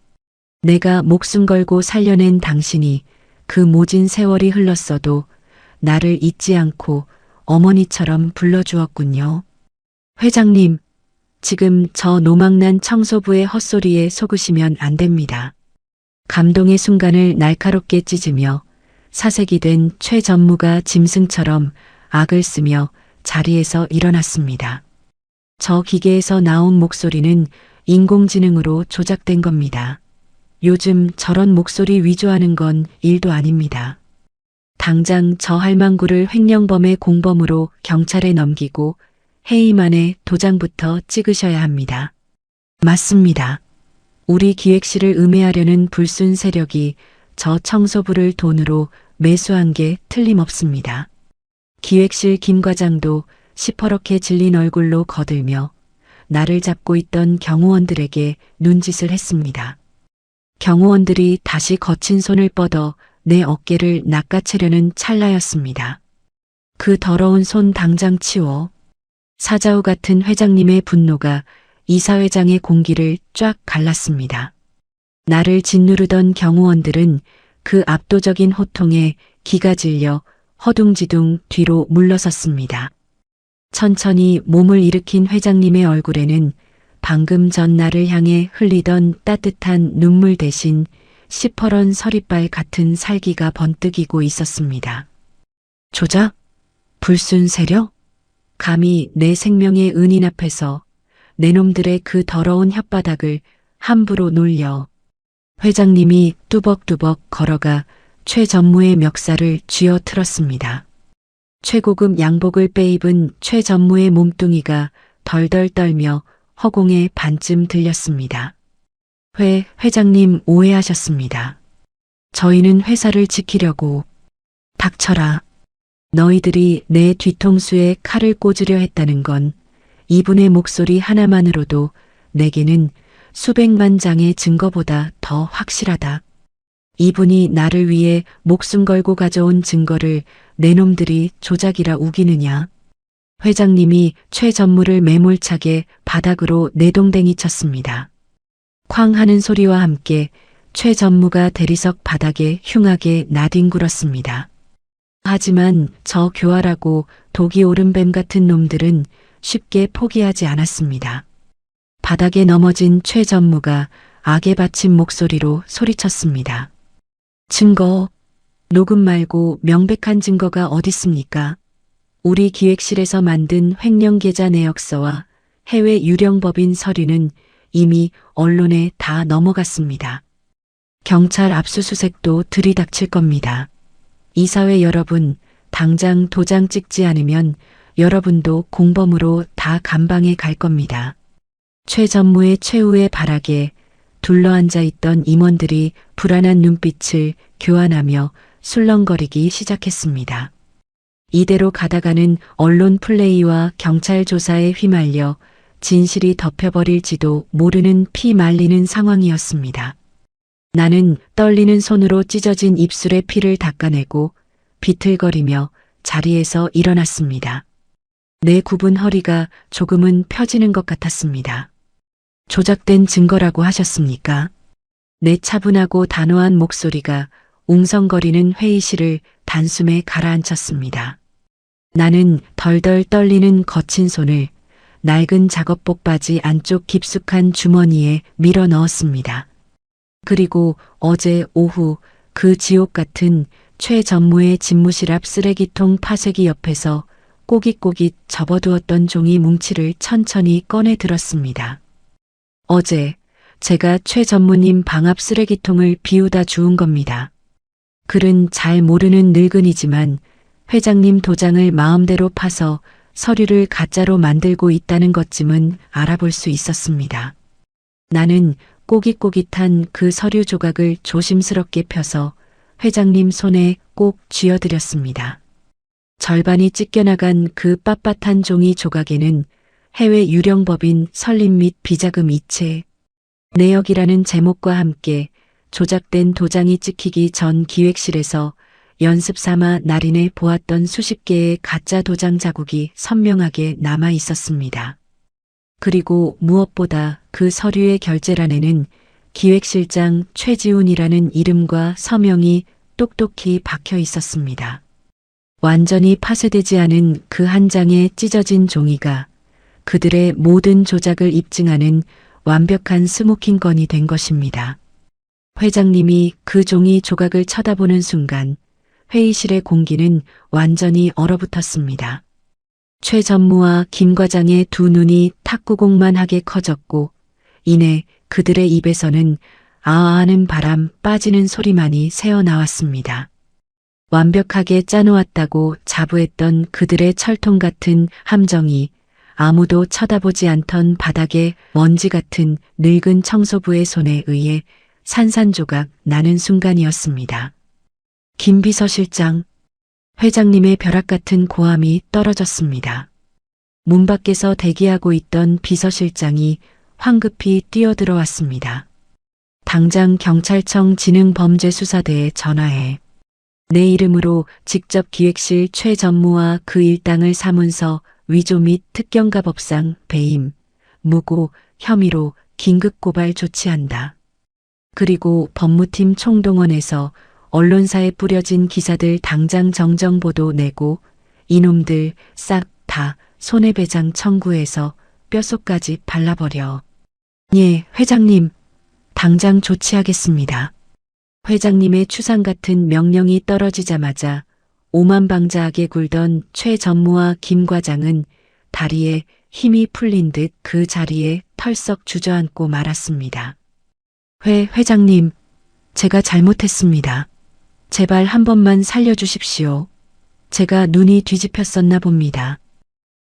내가 목숨 걸고 살려낸 당신이 그 모진 세월이 흘렀어도 나를 잊지 않고 어머니처럼 불러주었군요. 회장님, 지금 저 노망난 청소부의 헛소리에 속으시면 안 됩니다. 감동의 순간을 날카롭게 찢으며 사색이 된 최 전무가 짐승처럼 악을 쓰며 자리에서 일어났습니다. 저 기계에서 나온 목소리는 인공지능으로 조작된 겁니다. 요즘 저런 목소리 위조하는 건 일도 아닙니다. 당장 저 할망구를 횡령범의 공범으로 경찰에 넘기고 해임 안에 도장부터 찍으셔야 합니다. 맞습니다. 우리 기획실을 음해하려는 불순 세력이 저 청소부를 돈으로 매수한 게 틀림없습니다. 기획실 김 과장도 시퍼렇게 질린 얼굴로 거들며 나를 잡고 있던 경호원들에게 눈짓을 했습니다. 경호원들이 다시 거친 손을 뻗어 내 어깨를 낚아채려는 찰나였습니다. 그 더러운 손 당장 치워. 사자우 같은 회장님의 분노가 이사회장의 공기를 쫙 갈랐습니다. 나를 짓누르던 경호원들은 그 압도적인 호통에 기가 질려 허둥지둥 뒤로 물러섰습니다. 천천히 몸을 일으킨 회장님의 얼굴에는 방금 전 나를 향해 흘리던 따뜻한 눈물 대신 시퍼런 서리빨 같은 살기가 번뜩이고 있었습니다. 조작? 불순 세력? 감히 내 생명의 은인 앞에서 내 놈들의 그 더러운 혓바닥을 함부로 놀려. 회장님이 뚜벅뚜벅 걸어가 최 전무의 멱살을 쥐어 틀었습니다. 최고급 양복을 빼입은 최 전무의 몸뚱이가 덜덜 떨며 허공에 반쯤 들렸습니다. 회장님 오해하셨습니다. 저희는 회사를 지키려고. 닥쳐라. 너희들이 내 뒤통수에 칼을 꽂으려 했다는 건 이분의 목소리 하나만으로도 내게는 수백만 장의 증거보다 더 확실하다. 이분이 나를 위해 목숨 걸고 가져온 증거를 내 놈들이 조작이라 우기느냐. 회장님이 최 전무를 매몰차게 바닥으로 내동댕이 쳤습니다. 쾅 하는 소리와 함께 최 전무가 대리석 바닥에 흉하게 나뒹굴었습니다. 하지만 저 교활하고 독이 오른 뱀 같은 놈들은 쉽게 포기하지 않았습니다. 바닥에 넘어진 최 전무가 악에 바친 목소리로 소리쳤습니다. 증거, 녹음 말고 명백한 증거가 어딨습니까? 우리 기획실에서 만든 횡령 계좌 내역서와 해외 유령법인 서류는 이미 언론에 다 넘어갔습니다. 경찰 압수수색도 들이닥칠 겁니다. 이사회 여러분, 당장 도장 찍지 않으면 여러분도 공범으로 다 감방에 갈 겁니다. 최 전무의 최후의 발악에 둘러앉아 있던 임원들이 불안한 눈빛을 교환하며 술렁거리기 시작했습니다. 이대로 가다가는 언론 플레이와 경찰 조사에 휘말려 진실이 덮여버릴지도 모르는 피 말리는 상황이었습니다. 나는 떨리는 손으로 찢어진 입술에 피를 닦아내고 비틀거리며 자리에서 일어났습니다. 내 굽은 허리가 조금은 펴지는 것 같았습니다. 조작된 증거라고 하셨습니까? 내 차분하고 단호한 목소리가 웅성거리는 회의실을 단숨에 가라앉혔습니다. 나는 덜덜 떨리는 거친 손을 낡은 작업복 바지 안쪽 깊숙한 주머니에 밀어 넣었습니다. 그리고 어제 오후 그 지옥 같은 최 전무의 집무실 앞 쓰레기통 파쇄기 옆에서 꼬깃꼬깃 접어두었던 종이 뭉치를 천천히 꺼내 들었습니다. 어제 제가 최 전무님 방 앞 쓰레기통을 비우다 주운 겁니다. 글은 잘 모르는 늙은이지만 회장님 도장을 마음대로 파서 서류를 가짜로 만들고 있다는 것쯤은 알아볼 수 있었습니다. 나는 꼬깃꼬깃한 그 서류 조각을 조심스럽게 펴서 회장님 손에 꼭 쥐어드렸습니다. 절반이 찢겨나간 그 빳빳한 종이 조각에는 해외 유령법인 설립 및 비자금 이체, 내역이라는 제목과 함께 조작된 도장이 찍히기 전 기획실에서 연습 삼아 날인해 보았던 수십 개의 가짜 도장 자국이 선명하게 남아 있었습니다. 그리고 무엇보다 그 서류의 결제란에는 기획실장 최지훈이라는 이름과 서명이 똑똑히 박혀 있었습니다. 완전히 파쇄되지 않은 그 한 장의 찢어진 종이가 그들의 모든 조작을 입증하는 완벽한 스모킹건이 된 것입니다. 회장님이 그 종이 조각을 쳐다보는 순간 회의실의 공기는 완전히 얼어붙었습니다. 최 전무와 김 과장의 두 눈이 탁구공만하게 커졌고 이내 그들의 입에서는 아아하는 바람 빠지는 소리만이 새어나왔습니다. 완벽하게 짜놓았다고 자부했던 그들의 철통 같은 함정이 아무도 쳐다보지 않던 바닥의 먼지 같은 늙은 청소부의 손에 의해 산산조각 나는 순간이었습니다. 김 비서실장, 회장님의 벼락 같은 고함이 떨어졌습니다. 문 밖에서 대기하고 있던 비서실장이 황급히 뛰어들어왔습니다. 당장 경찰청 지능범죄수사대에 전화해 내 이름으로 직접 기획실 최 전무와 그 일당을 사문서 위조 및 특경가법상 배임, 무고, 혐의로 긴급 고발 조치한다. 그리고 법무팀 총동원해서 언론사에 뿌려진 기사들 당장 정정보도 내고 이놈들 싹 다 손해배상 청구해서 뼛속까지 발라버려. 예, 회장님. 당장 조치하겠습니다. 회장님의 추상 같은 명령이 떨어지자마자 오만방자하게 굴던 최 전무와 김 과장은 다리에 힘이 풀린 듯 그 자리에 털썩 주저앉고 말았습니다. 회장님, 제가 잘못했습니다. 제발 한 번만 살려주십시오. 제가 눈이 뒤집혔었나 봅니다.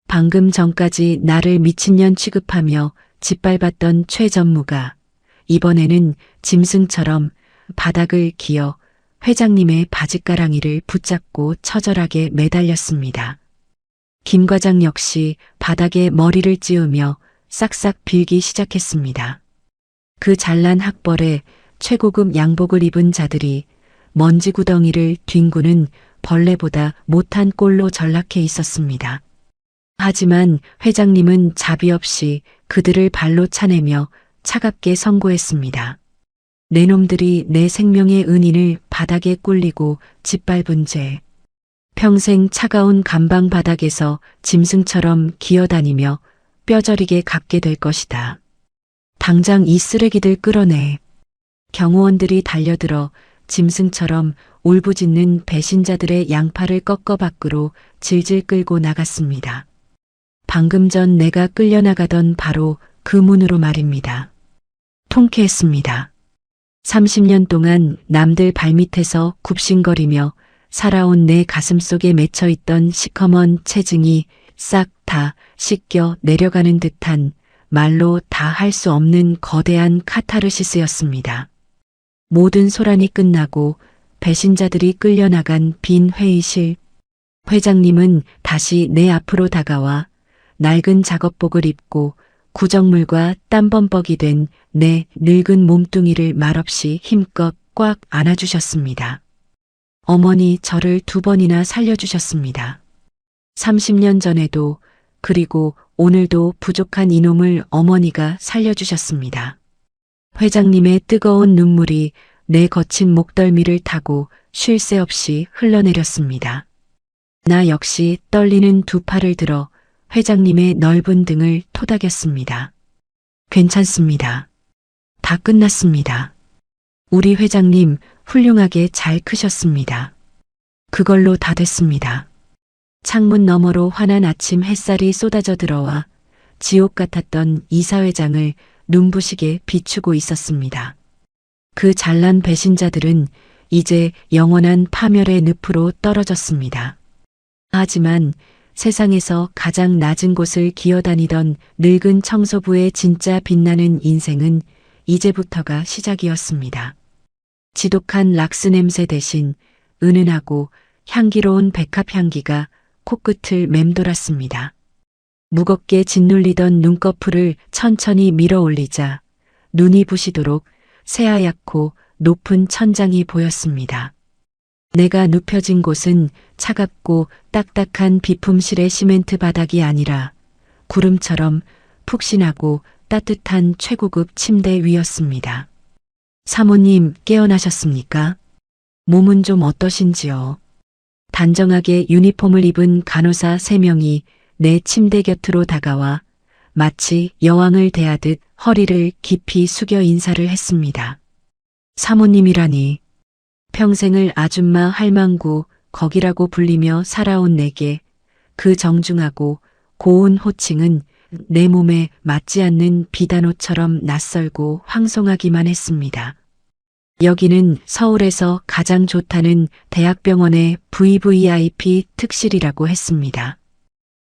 방금 전까지 나를 미친년 취급하며 짓밟았던 최 전무가 이번에는 짐승처럼 바닥을 기어 회장님의 바짓가랑이를 붙잡고 처절하게 매달렸습니다. 김 과장 역시 바닥에 머리를 찌우며 싹싹 빌기 시작했습니다. 그 잘난 학벌에 최고급 양복을 입은 자들이 먼지 구덩이를 뒹구는 벌레보다 못한 꼴로 전락해 있었습니다. 하지만 회장님은 자비 없이 그들을 발로 차내며 차갑게 선고했습니다. 내 놈들이 내 생명의 은인을 바닥에 꿀리고 짓밟은 죄. 평생 차가운 감방 바닥에서 짐승처럼 기어다니며 뼈저리게 갚게 될 것이다. 당장 이 쓰레기들 끌어내. 경호원들이 달려들어 짐승처럼 울부짖는 배신자들의 양팔을 꺾어 밖으로 질질 끌고 나갔습니다. 방금 전 내가 끌려나가던 바로 그 문으로 말입니다. 통쾌했습니다. 30년 동안 남들 발밑에서 굽신거리며 살아온 내 가슴속에 맺혀있던 시커먼 체증이 싹 다 씻겨 내려가는 듯한 말로 다 할 수 없는 거대한 카타르시스였습니다. 모든 소란이 끝나고 배신자들이 끌려나간 빈 회의실. 회장님은 다시 내 앞으로 다가와 낡은 작업복을 입고 구정물과 땀범벅이 된 내 늙은 몸뚱이를 말없이 힘껏 꽉 안아주셨습니다. 어머니 저를 2번이나 살려주셨습니다. 30년 전에도 그리고 오늘도 부족한 이놈을 어머니가 살려주셨습니다. 회장님의 뜨거운 눈물이 내 거친 목덜미를 타고 쉴 새 없이 흘러내렸습니다. 나 역시 떨리는 2팔을 들어 회장님의 넓은 등을 토닥였습니다. 괜찮습니다. 다 끝났습니다. 우리 회장님 훌륭하게 잘 크셨습니다. 그걸로 다 됐습니다. 창문 너머로 환한 아침 햇살이 쏟아져 들어와 지옥 같았던 이사회장을 눈부시게 비추고 있었습니다. 그 잘난 배신자들은 이제 영원한 파멸의 늪으로 떨어졌습니다. 하지만 세상에서 가장 낮은 곳을 기어다니던 늙은 청소부의 진짜 빛나는 인생은 이제부터가 시작이었습니다. 지독한 락스 냄새 대신 은은하고 향기로운 백합 향기가 코끝을 맴돌았습니다. 무겁게 짓눌리던 눈꺼풀을 천천히 밀어 올리자 눈이 부시도록 새하얗고 높은 천장이 보였습니다. 내가 눕혀진 곳은 차갑고 딱딱한 비품실의 시멘트 바닥이 아니라 구름처럼 푹신하고 따뜻한 최고급 침대 위였습니다. 사모님 깨어나셨습니까? 몸은 좀 어떠신지요? 단정하게 유니폼을 입은 간호사 3명이 내 침대 곁으로 다가와 마치 여왕을 대하듯 허리를 깊이 숙여 인사를 했습니다. 사모님이라니. 평생을 아줌마 할망구 거기라고 불리며 살아온 내게 그 정중하고 고운 호칭은 내 몸에 맞지 않는 비단옷처럼 낯설고 황송하기만 했습니다. 여기는 서울에서 가장 좋다는 대학병원의 VVIP 특실이라고 했습니다.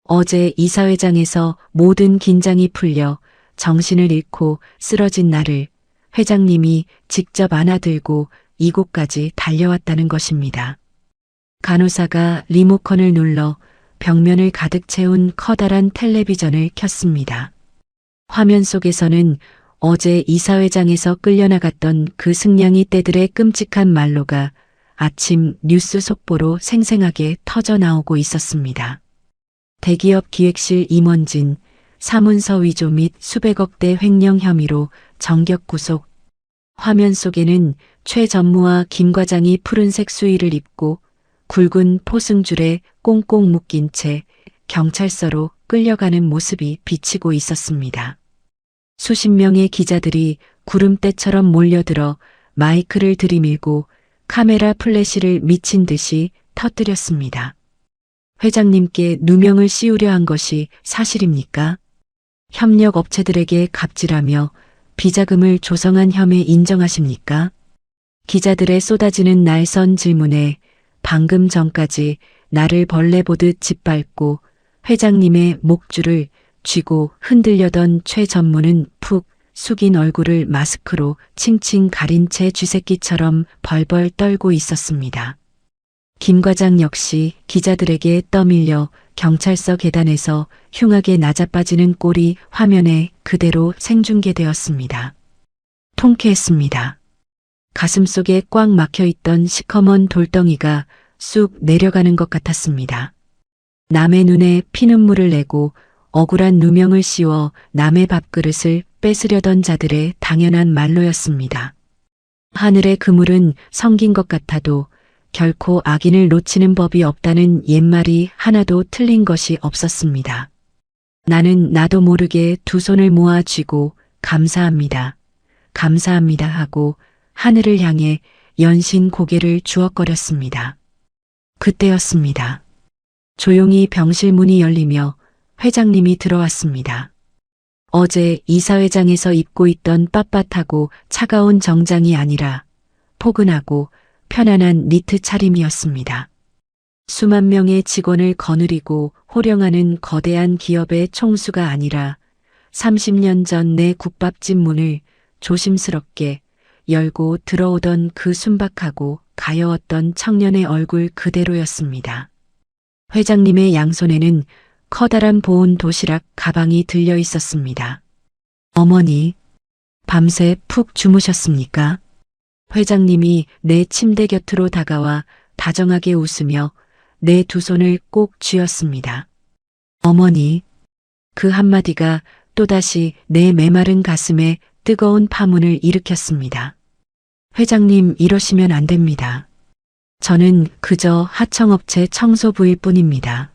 어제 이사회장에서 모든 긴장이 풀려 정신을 잃고 쓰러진 나를 회장님이 직접 안아들고 이곳까지 달려왔다는 것입니다. 간호사가 리모컨을 눌러 벽면을 가득 채운 커다란 텔레비전을 켰습니다. 화면 속에서는 어제 이사회장에서 끌려나갔던 그 승냥이 떼들의 끔찍한 말로가 아침 뉴스 속보로 생생하게 터져 나오고 있었습니다. 대기업 기획실 임원진, 사문서 위조 및 수백억 대 횡령 혐의로 정격 구속. 화면 속에는 최 전무와 김 과장이 푸른색 수의를 입고 굵은 포승줄에 꽁꽁 묶인 채 경찰서로 끌려가는 모습이 비치고 있었습니다. 수십 명의 기자들이 구름대처럼 몰려들어 마이크를 들이밀고 카메라 플래시를 미친 듯이 터뜨렸습니다. 회장님께 누명을 씌우려 한 것이 사실입니까? 협력 업체들에게 갑질하며 비자금을 조성한 혐의 인정하십니까? 기자들의 쏟아지는 날선 질문에 방금 전까지 나를 벌레 보듯 짓밟고 회장님의 목줄을 쥐고 흔들려던 최 전무는 푹 숙인 얼굴을 마스크로 칭칭 가린 채 쥐새끼처럼 벌벌 떨고 있었습니다. 김 과장 역시 기자들에게 떠밀려 경찰서 계단에서 흉하게 낮아빠지는 꼴이 화면에 그대로 생중계되었습니다. 통쾌했습니다. 가슴속에 꽉 막혀있던 시커먼 돌덩이가 쑥 내려가는 것 같았습니다. 남의 눈에 피눈물을 내고 억울한 누명을 씌워 남의 밥그릇을 뺏으려던 자들의 당연한 말로였습니다. 하늘의 그물은 성긴 것 같아도 결코 악인을 놓치는 법이 없다는 옛말이 하나도 틀린 것이 없었습니다. 나는 나도 모르게 2 손을 모아 쥐고 감사합니다. 감사합니다 하고 하늘을 향해 연신 고개를 주걱거렸습니다. 그때였습니다. 조용히 병실 문이 열리며 회장님이 들어왔습니다. 어제 이사회장에서 입고 있던 빳빳하고 차가운 정장이 아니라 포근하고 편안한 니트 차림이었습니다. 수만 명의 직원을 거느리고 호령하는 거대한 기업의 총수가 아니라 30년 전 내 국밥집 문을 조심스럽게 열고 들어오던 그 순박하고 가여웠던 청년의 얼굴 그대로였습니다. 회장님의 양손에는 커다란 보온 도시락 가방이 들려 있었습니다. 어머니, 밤새 푹 주무셨습니까? 회장님이 내 침대 곁으로 다가와 다정하게 웃으며 내 두 손을 꼭 쥐었습니다. 어머니, 그 한마디가 또다시 내 메마른 가슴에 뜨거운 파문을 일으켰습니다. 회장님, 이러시면 안 됩니다. 저는 그저 하청업체 청소부일 뿐입니다.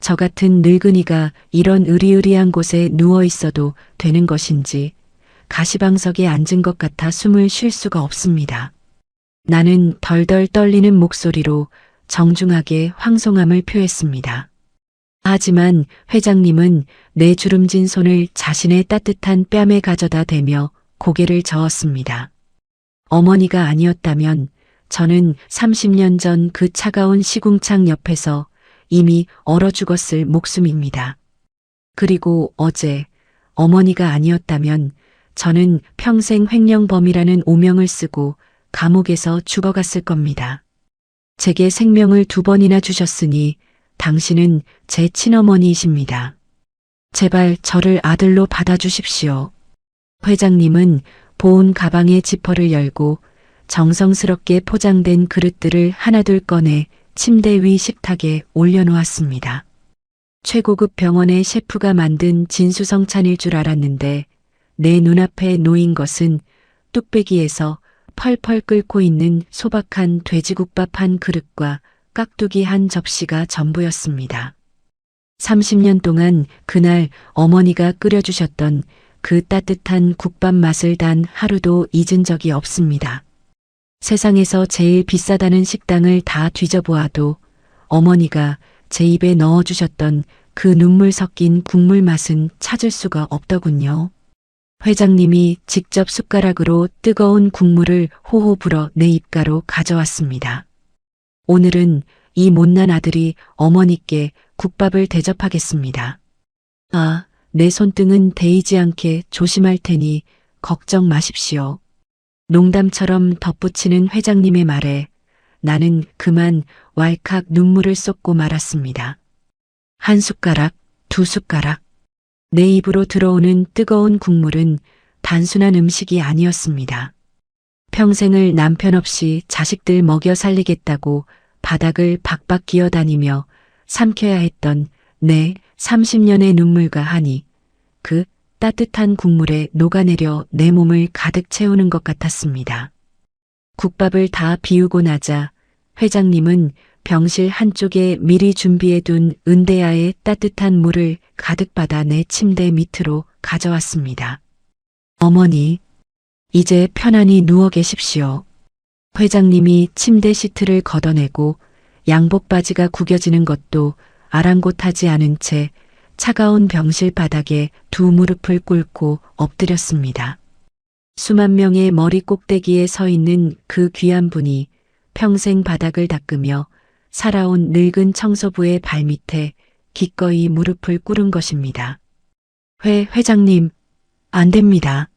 저 같은 늙은이가 이런 으리으리한 곳에 누워 있어도 되는 것인지 가시방석에 앉은 것 같아 숨을 쉴 수가 없습니다. 나는 덜덜 떨리는 목소리로 정중하게 황송함을 표했습니다. 하지만 회장님은 내 주름진 손을 자신의 따뜻한 뺨에 가져다 대며 고개를 저었습니다. 어머니가 아니었다면 저는 30년 전 그 차가운 시궁창 옆에서 이미 얼어 죽었을 목숨입니다. 그리고 어제 어머니가 아니었다면 저는 평생 횡령범이라는 오명을 쓰고 감옥에서 죽어갔을 겁니다. 제게 생명을 2번이나 주셨으니 당신은 제 친어머니이십니다. 제발 저를 아들로 받아주십시오. 회장님은 보온 가방의 지퍼를 열고 정성스럽게 포장된 그릇들을 하나둘 꺼내 침대 위 식탁에 올려놓았습니다. 최고급 병원의 셰프가 만든 진수성찬일 줄 알았는데 내 눈앞에 놓인 것은 뚝배기에서 펄펄 끓고 있는 소박한 돼지국밥 한 그릇과 깍두기 한 접시가 전부였습니다. 30년 동안 그날 어머니가 끓여주셨던 그 따뜻한 국밥 맛을 단 하루도 잊은 적이 없습니다. 세상에서 제일 비싸다는 식당을 다 뒤져보아도 어머니가 제 입에 넣어주셨던 그 눈물 섞인 국물 맛은 찾을 수가 없더군요. 회장님이 직접 숟가락으로 뜨거운 국물을 호호 불어 내 입가로 가져왔습니다. 오늘은 이 못난 아들이 어머니께 국밥을 대접하겠습니다. 아, 내 손등은 데이지 않게 조심할 테니 걱정 마십시오. 농담처럼 덧붙이는 회장님의 말에 나는 그만 왈칵 눈물을 쏟고 말았습니다. 한 숟가락, 2숟가락. 내 입으로 들어오는 뜨거운 국물은 단순한 음식이 아니었습니다. 평생을 남편 없이 자식들 먹여 살리겠다고 바닥을 박박 기어다니며 삼켜야 했던 내 30년의 눈물과 한이 그 따뜻한 국물에 녹아내려 내 몸을 가득 채우는 것 같았습니다. 국밥을 다 비우고 나자 회장님은 병실 한쪽에 미리 준비해둔 은대야의 따뜻한 물을 가득 받아 내 침대 밑으로 가져왔습니다. 어머니, 이제 편안히 누워 계십시오. 회장님이 침대 시트를 걷어내고 양복 바지가 구겨지는 것도 아랑곳하지 않은 채 차가운 병실 바닥에 두 무릎을 꿇고 엎드렸습니다. 수만 명의 머리 꼭대기에 서 있는 그 귀한 분이 평생 바닥을 닦으며 살아온 늙은 청소부의 발밑에 기꺼이 무릎을 꿇은 것입니다. 회장님, 안 됩니다.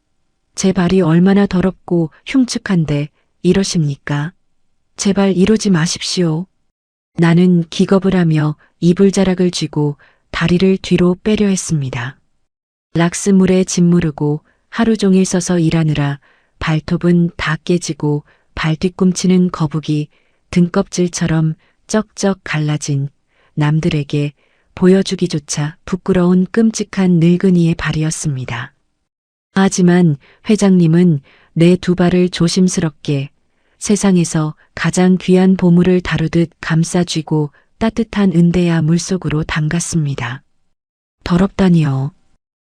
제 발이 얼마나 더럽고 흉측한데 이러십니까? 제발 이러지 마십시오. 나는 기겁을 하며 이불자락을 쥐고 다리를 뒤로 빼려 했습니다. 락스물에 짓무르고 하루 종일 서서 일하느라 발톱은 다 깨지고 발 뒤꿈치는 거북이 등껍질처럼 쩍쩍 갈라진 남들에게 보여주기조차 부끄러운 끔찍한 늙은이의 발이었습니다. 하지만 회장님은 내 두 발을 조심스럽게 세상에서 가장 귀한 보물을 다루듯 감싸쥐고 따뜻한 은대야 물속으로 담갔습니다. 더럽다니요.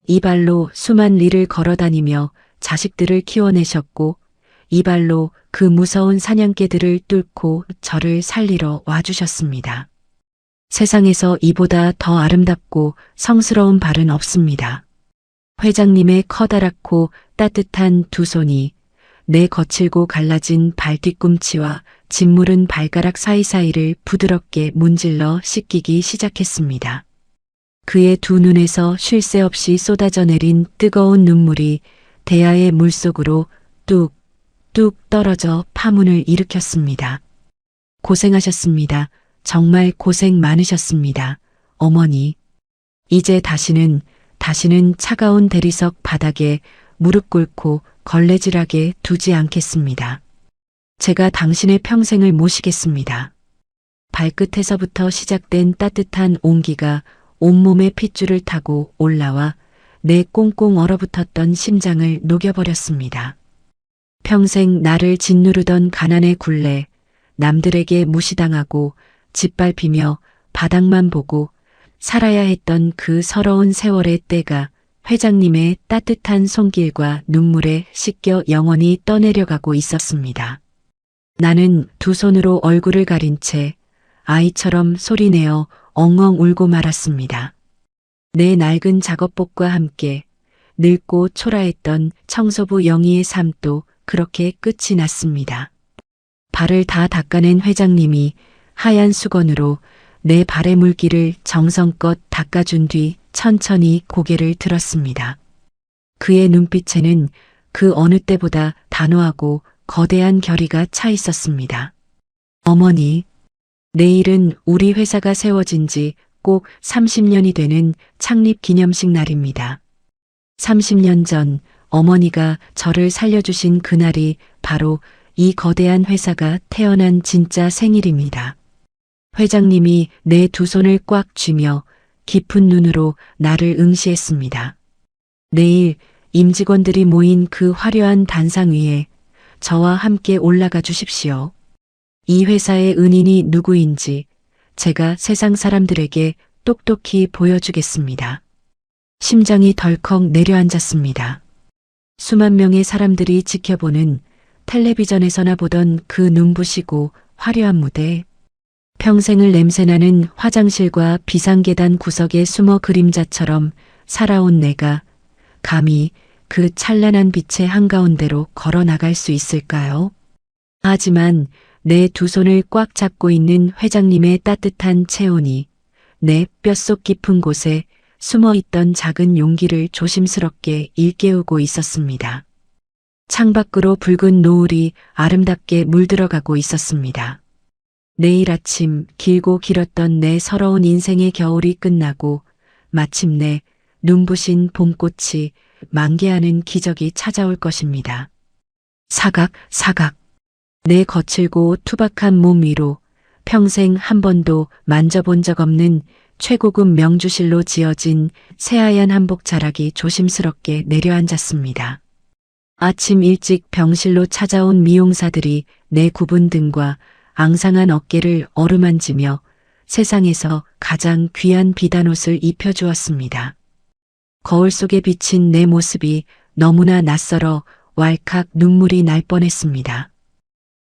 이 발로 수만 리를 걸어다니며 자식들을 키워내셨고 이 발로 그 무서운 사냥개들을 뚫고 저를 살리러 와주셨습니다. 세상에서 이보다 더 아름답고 성스러운 발은 없습니다. 회장님의 커다랗고 따뜻한 두 손이 내 거칠고 갈라진 발 뒤꿈치와 짓무른 발가락 사이사이를 부드럽게 문질러 씻기기 시작했습니다. 그의 두 눈에서 쉴 새 없이 쏟아져 내린 뜨거운 눈물이 대야의 물속으로 뚝뚝 떨어져 파문을 일으켰습니다. 고생하셨습니다. 정말 고생 많으셨습니다. 어머니. 이제 다시는 차가운 대리석 바닥에 무릎 꿇고 걸레질하게 두지 않겠습니다. 제가 당신의 평생을 모시겠습니다. 발끝에서부터 시작된 따뜻한 온기가 온몸의 핏줄을 타고 올라와 내 꽁꽁 얼어붙었던 심장을 녹여버렸습니다. 평생 나를 짓누르던 가난의 굴레, 남들에게 무시당하고 짓밟히며 바닥만 보고 살아야 했던 그 서러운 세월의 때가 회장님의 따뜻한 손길과 눈물에 씻겨 영원히 떠내려가고 있었습니다. 나는 두 손으로 얼굴을 가린 채 아이처럼 소리내어 엉엉 울고 말았습니다. 내 낡은 작업복과 함께 늙고 초라했던 청소부 영희의 삶도 그렇게 끝이 났습니다. 발을 다 닦아낸 회장님이 하얀 수건으로 내 발의 물기를 정성껏 닦아준 뒤 천천히 고개를 들었습니다. 그의 눈빛에는 그 어느 때보다 단호하고 거대한 결의가 차 있었습니다. 어머니, 내일은 우리 회사가 세워진 지 꼭 30년이 되는 창립 기념식 날입니다. 30년 전 어머니가 저를 살려주신 그날이 바로 이 거대한 회사가 태어난 진짜 생일입니다. 회장님이 내 두 손을 꽉 쥐며 깊은 눈으로 나를 응시했습니다. 내일 임직원들이 모인 그 화려한 단상 위에 저와 함께 올라가 주십시오. 이 회사의 은인이 누구인지 제가 세상 사람들에게 똑똑히 보여주겠습니다. 심장이 덜컥 내려앉았습니다. 수만 명의 사람들이 지켜보는 텔레비전에서나 보던 그 눈부시고 화려한 무대, 평생을 냄새나는 화장실과 비상계단 구석에 숨어 그림자처럼 살아온 내가 감히 그 찬란한 빛의 한가운데로 걸어 나갈 수 있을까요? 하지만 내 두 손을 꽉 잡고 있는 회장님의 따뜻한 체온이 내 뼛속 깊은 곳에 숨어 있던 작은 용기를 조심스럽게 일깨우고 있었습니다. 창밖으로 붉은 노을이 아름답게 물들어가고 있었습니다. 내일 아침 길고 길었던 내 서러운 인생의 겨울이 끝나고 마침내 눈부신 봄꽃이 만개하는 기적이 찾아올 것입니다. 사각, 사각. 내 거칠고 투박한 몸 위로 평생 한 번도 만져본 적 없는 최고급 명주실로 지어진 새하얀 한복 자락이 조심스럽게 내려앉았습니다. 아침 일찍 병실로 찾아온 미용사들이 내 굽은 등과 앙상한 어깨를 어루만지며 세상에서 가장 귀한 비단옷을 입혀주었습니다. 거울 속에 비친 내 모습이 너무나 낯설어 왈칵 눈물이 날 뻔했습니다.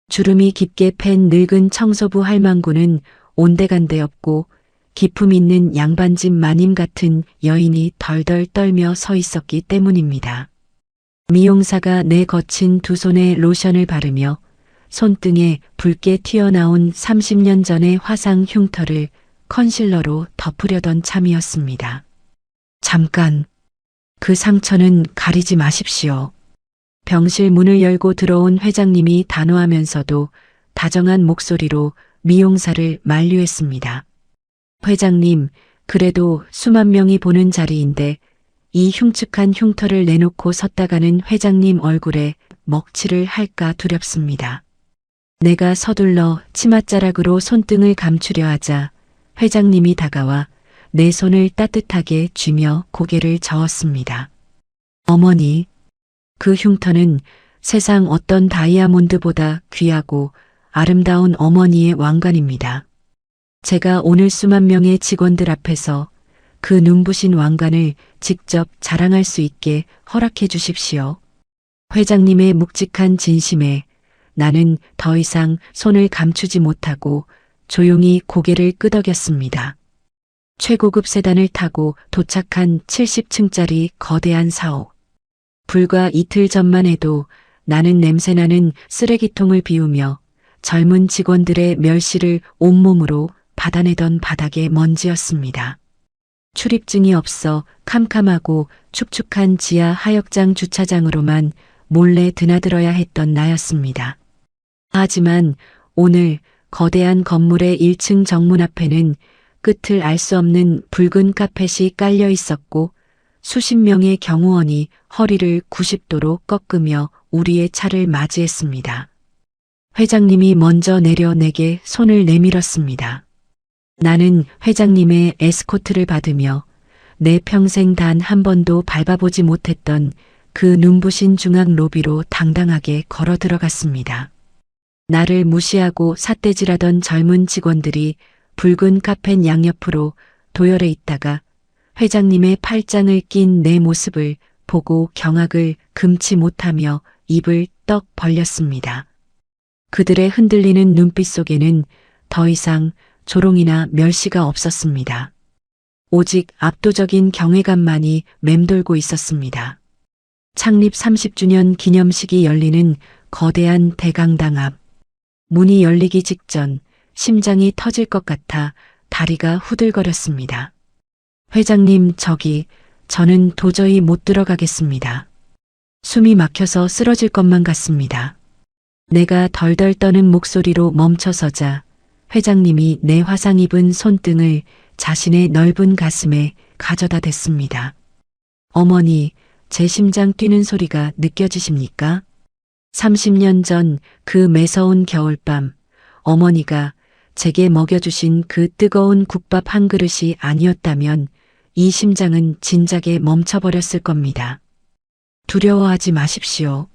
주름이 깊게 팬 늙은 청소부 할망구는 온데간데 없고 기품 있는 양반집 마님 같은 여인이 덜덜 떨며 서 있었기 때문입니다. 미용사가 내 거친 두 손에 로션을 바르며 손등에 붉게 튀어나온 30년 전의 화상 흉터를 컨실러로 덮으려던 참이었습니다. 잠깐, 그 상처는 가리지 마십시오. 병실 문을 열고 들어온 회장님이 단호하면서도 다정한 목소리로 미용사를 만류했습니다. 회장님, 그래도 수만 명이 보는 자리인데 이 흉측한 흉터를 내놓고 섰다가는 회장님 얼굴에 먹칠을 할까 두렵습니다. 내가 서둘러 치맛자락으로 손등을 감추려 하자 회장님이 다가와 내 손을 따뜻하게 쥐며 고개를 저었습니다. 어머니, 그 흉터는 세상 어떤 다이아몬드보다 귀하고 아름다운 어머니의 왕관입니다. 제가 오늘 수만 명의 직원들 앞에서 그 눈부신 왕관을 직접 자랑할 수 있게 허락해 주십시오. 회장님의 묵직한 진심에 나는 더 이상 손을 감추지 못하고 조용히 고개를 끄덕였습니다. 최고급 세단을 타고 도착한 70층짜리 거대한 사옥. 불과 이틀 전만 해도 나는 냄새나는 쓰레기통을 비우며 젊은 직원들의 멸시를 온몸으로 받아내던 바닥의 먼지였습니다. 출입증이 없어 캄캄하고 축축한 지하 하역장 주차장으로만 몰래 드나들어야 했던 나였습니다. 하지만 오늘 거대한 건물의 1층 정문 앞에는 끝을 알 수 없는 붉은 카펫이 깔려 있었고 수십 명의 경호원이 허리를 90도로 꺾으며 우리의 차를 맞이했습니다. 회장님이 먼저 내려 내게 손을 내밀었습니다. 나는 회장님의 에스코트를 받으며 내 평생 단 한 번도 밟아보지 못했던 그 눈부신 중앙 로비로 당당하게 걸어 들어갔습니다. 나를 무시하고 삿대질하던 젊은 직원들이 붉은 카펫 양옆으로 도열해 있다가 회장님의 팔짱을 낀 내 모습을 보고 경악을 금치 못하며 입을 떡 벌렸습니다. 그들의 흔들리는 눈빛 속에는 더 이상 조롱이나 멸시가 없었습니다. 오직 압도적인 경외감만이 맴돌고 있었습니다. 창립 30주년 기념식이 열리는 거대한 대강당 앞. 문이 열리기 직전 심장이 터질 것 같아 다리가 후들거렸습니다. 회장님, 저는 도저히 못 들어가겠습니다. 숨이 막혀서 쓰러질 것만 같습니다. 내가 덜덜 떠는 목소리로 멈춰서자 회장님이 내 화상 입은 손등을 자신의 넓은 가슴에 가져다 댔습니다. 어머니, 제 심장 뛰는 소리가 느껴지십니까? 30년 전 그 매서운 겨울밤, 어머니가 제게 먹여주신 그 뜨거운 국밥 한 그릇이 아니었다면 이 심장은 진작에 멈춰버렸을 겁니다. 두려워하지 마십시오.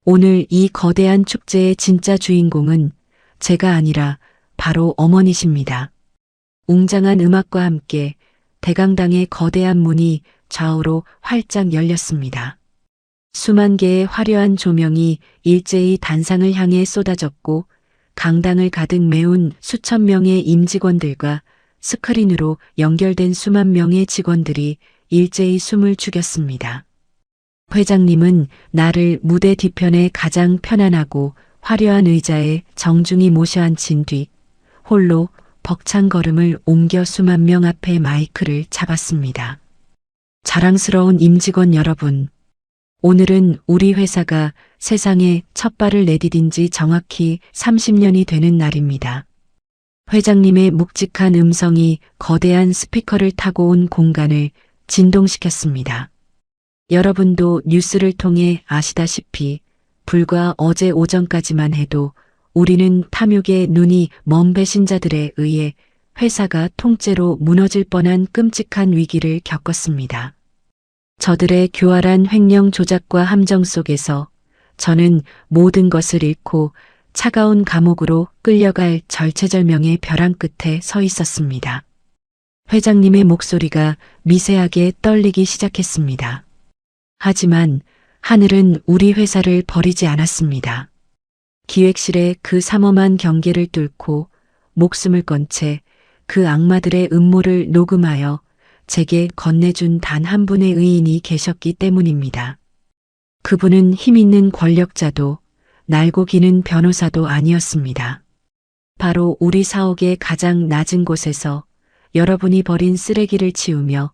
오늘 이 거대한 축제의 진짜 주인공은 제가 아니라 바로 어머니십니다. 웅장한 음악과 함께 대강당의 거대한 문이 좌우로 활짝 열렸습니다. 수만 개의 화려한 조명이 일제히 단상을 향해 쏟아졌고 강당을 가득 메운 수천 명의 임직원들과 스크린으로 연결된 수만 명의 직원들이 일제히 숨을 죽였습니다. 회장님은 나를 무대 뒤편에 가장 편안하고 화려한 의자에 정중히 모셔 앉힌 뒤 홀로 벅찬 걸음을 옮겨 수만 명 앞에 마이크를 잡았습니다. 자랑스러운 임직원 여러분, 오늘은 우리 회사가 세상에 첫 발을 내디딘 지 정확히 30년이 되는 날입니다. 회장님의 묵직한 음성이 거대한 스피커를 타고 온 공간을 진동시켰습니다. 여러분도 뉴스를 통해 아시다시피 불과 어제 오전까지만 해도 우리는 탐욕의 눈이 먼 배신자들에 의해 회사가 통째로 무너질 뻔한 끔찍한 위기를 겪었습니다. 저들의 교활한 횡령 조작과 함정 속에서 저는 모든 것을 잃고 차가운 감옥으로 끌려갈 절체절명의 벼랑 끝에 서 있었습니다. 회장님의 목소리가 미세하게 떨리기 시작했습니다. 하지만 하늘은 우리 회사를 버리지 않았습니다. 기획실의 그 삼엄한 경계를 뚫고 목숨을 건 채 그 악마들의 음모를 녹음하여 제게 건네준 단 한 분의 의인이 계셨기 때문입니다. 그분은 힘있는 권력자도 날고 기는 변호사도 아니었습니다. 바로 우리 사옥의 가장 낮은 곳에서 여러분이 버린 쓰레기를 치우며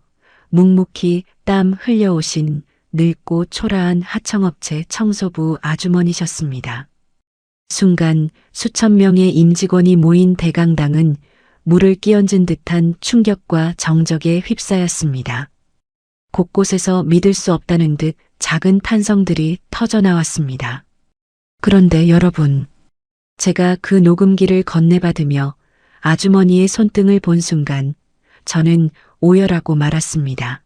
묵묵히 땀 흘려오신 늙고 초라한 하청업체 청소부 아주머니셨습니다. 순간 수천 명의 임직원이 모인 대강당은 물을 끼얹은 듯한 충격과 정적에 휩싸였습니다. 곳곳에서 믿을 수 없다는 듯 작은 탄성들이 터져나왔습니다. 그런데 여러분, 제가 그 녹음기를 건네받으며 아주머니의 손등을 본 순간 저는 오열하고 말았습니다.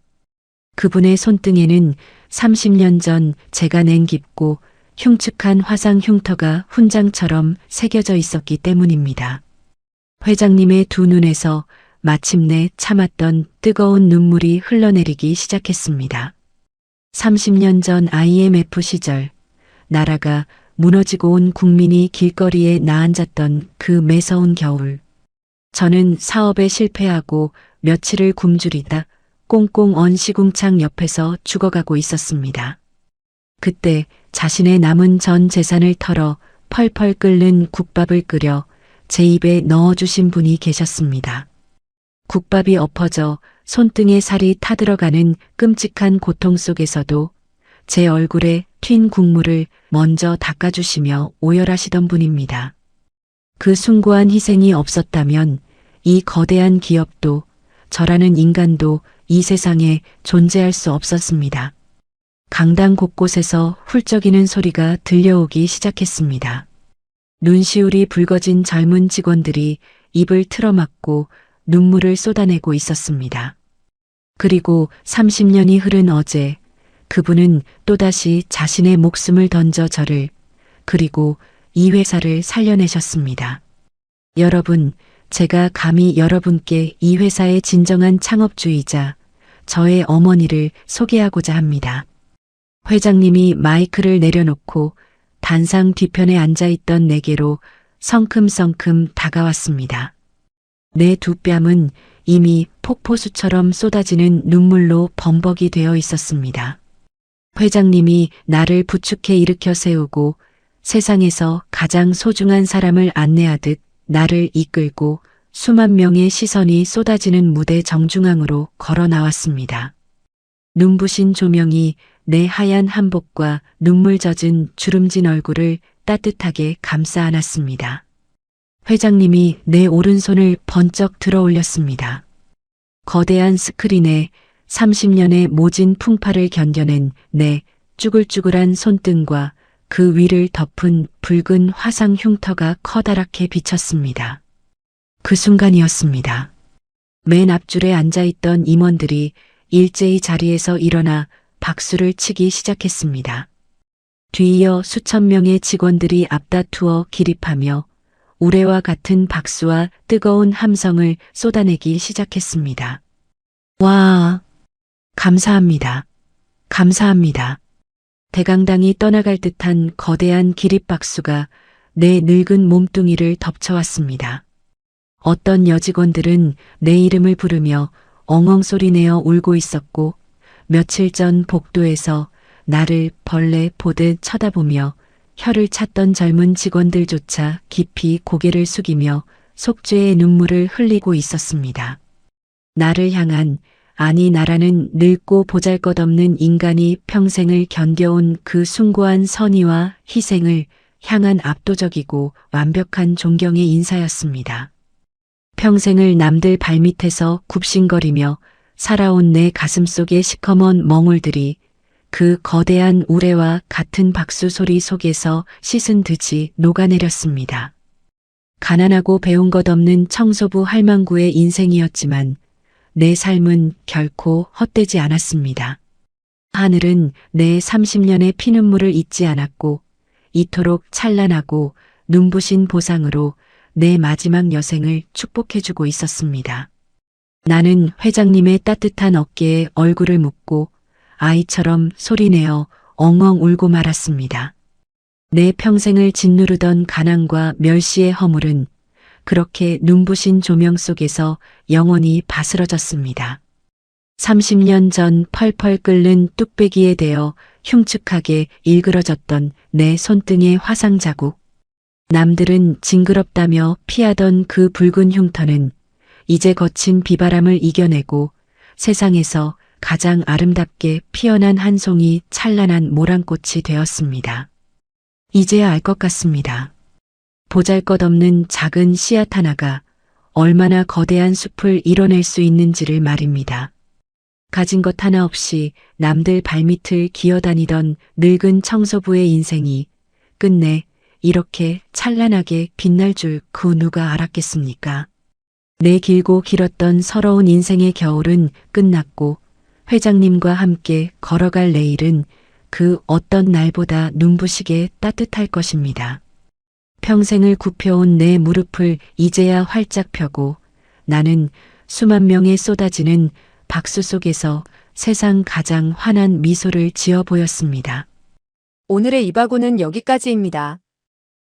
그분의 손등에는 30년 전 제가 낸 깊고 흉측한 화상 흉터가 훈장처럼 새겨져 있었기 때문입니다. 회장님의 두 눈에서 마침내 참았던 뜨거운 눈물이 흘러내리기 시작했습니다. 30년 전 IMF 시절 나라가 무너지고 온 국민이 길거리에 나앉았던 그 매서운 겨울. 저는 사업에 실패하고 며칠을 굶주리다 꽁꽁 언 시궁창 옆에서 죽어가고 있었습니다. 그때 자신의 남은 전 재산을 털어 펄펄 끓는 국밥을 끓여 제 입에 넣어주신 분이 계셨습니다. 국밥이 엎어져 손등에 살이 타들어가는 끔찍한 고통 속에서도 제 얼굴에 튄 국물을 먼저 닦아주시며 오열하시던 분입니다. 그 숭고한 희생이 없었다면 이 거대한 기업도 저라는 인간도 이 세상에 존재할 수 없었습니다. 강당 곳곳에서 훌쩍이는 소리가 들려오기 시작했습니다. 눈시울이 붉어진 젊은 직원들이 입을 틀어막고 눈물을 쏟아내고 있었습니다. 그리고 30년이 흐른 어제 그분은 또다시 자신의 목숨을 던져 저를 그리고 이 회사를 살려내셨습니다. 여러분, 제가 감히 여러분께 이 회사의 진정한 창업주이자 저의 어머니를 소개하고자 합니다. 회장님이 마이크를 내려놓고 단상 뒤편에 앉아있던 내게로 성큼성큼 다가왔습니다. 내 두 뺨은 이미 폭포수처럼 쏟아지는 눈물로 범벅이 되어 있었습니다. 회장님이 나를 부축해 일으켜 세우고 세상에서 가장 소중한 사람을 안내하듯 나를 이끌고 수만 명의 시선이 쏟아지는 무대 정중앙으로 걸어 나왔습니다. 눈부신 조명이 내 하얀 한복과 눈물 젖은 주름진 얼굴을 따뜻하게 감싸 안았습니다. 회장님이 내 오른손을 번쩍 들어 올렸습니다. 거대한 스크린에 30년의 모진 풍파를 견뎌낸 내 쭈글쭈글한 손등과 그 위를 덮은 붉은 화상 흉터가 커다랗게 비쳤습니다. 그 순간이었습니다. 맨 앞줄에 앉아있던 임원들이 일제히 자리에서 일어나 박수를 치기 시작했습니다. 뒤이어 수천 명의 직원들이 앞다투어 기립하며 우레와 같은 박수와 뜨거운 함성을 쏟아내기 시작했습니다. 와, 감사합니다. 감사합니다. 대강당이 떠나갈 듯한 거대한 기립박수가 내 늙은 몸뚱이를 덮쳐왔습니다. 어떤 여직원들은 내 이름을 부르며 엉엉 소리내어 울고 있었고 며칠 전 복도에서 나를 벌레 보듯 쳐다보며 혀를 찼던 젊은 직원들조차 깊이 고개를 숙이며 속죄의 눈물을 흘리고 있었습니다. 나를 향한, 아니 나라는 늙고 보잘것없는 인간이 평생을 견뎌온 그 숭고한 선의와 희생을 향한 압도적이고 완벽한 존경의 인사였습니다. 평생을 남들 발밑에서 굽신거리며 살아온 내 가슴속의 시커먼 멍울들이 그 거대한 우레와 같은 박수 소리 속에서 씻은 듯이 녹아내렸습니다. 가난하고 배운 것 없는 청소부 할망구의 인생이었지만 내 삶은 결코 헛되지 않았습니다. 하늘은 내 30년의 피눈물을 잊지 않았고 이토록 찬란하고 눈부신 보상으로 내 마지막 여생을 축복해주고 있었습니다. 나는 회장님의 따뜻한 어깨에 얼굴을 묻고 아이처럼 소리내어 엉엉 울고 말았습니다. 내 평생을 짓누르던 가난과 멸시의 허물은 그렇게 눈부신 조명 속에서 영원히 바스러졌습니다. 30년 전 펄펄 끓는 뚝배기에 대어 흉측하게 일그러졌던 내 손등의 화상 자국. 남들은 징그럽다며 피하던 그 붉은 흉터는 이제 거친 비바람을 이겨내고 세상에서 가장 아름답게 피어난 한 송이 찬란한 모란꽃이 되었습니다. 이제야 알 것 같습니다. 보잘것없는 작은 씨앗 하나가 얼마나 거대한 숲을 이뤄낼 수 있는지를 말입니다. 가진 것 하나 없이 남들 발밑을 기어다니던 늙은 청소부의 인생이 끝내 이렇게 찬란하게 빛날 줄 그 누가 알았겠습니까? 내 길고 길었던 서러운 인생의 겨울은 끝났고 회장님과 함께 걸어갈 내일은 그 어떤 날보다 눈부시게 따뜻할 것입니다. 평생을 굽혀온 내 무릎을 이제야 활짝 펴고 나는 수만 명에 쏟아지는 박수 속에서 세상 가장 환한 미소를 지어 보였습니다. 오늘의 이바구는 여기까지입니다.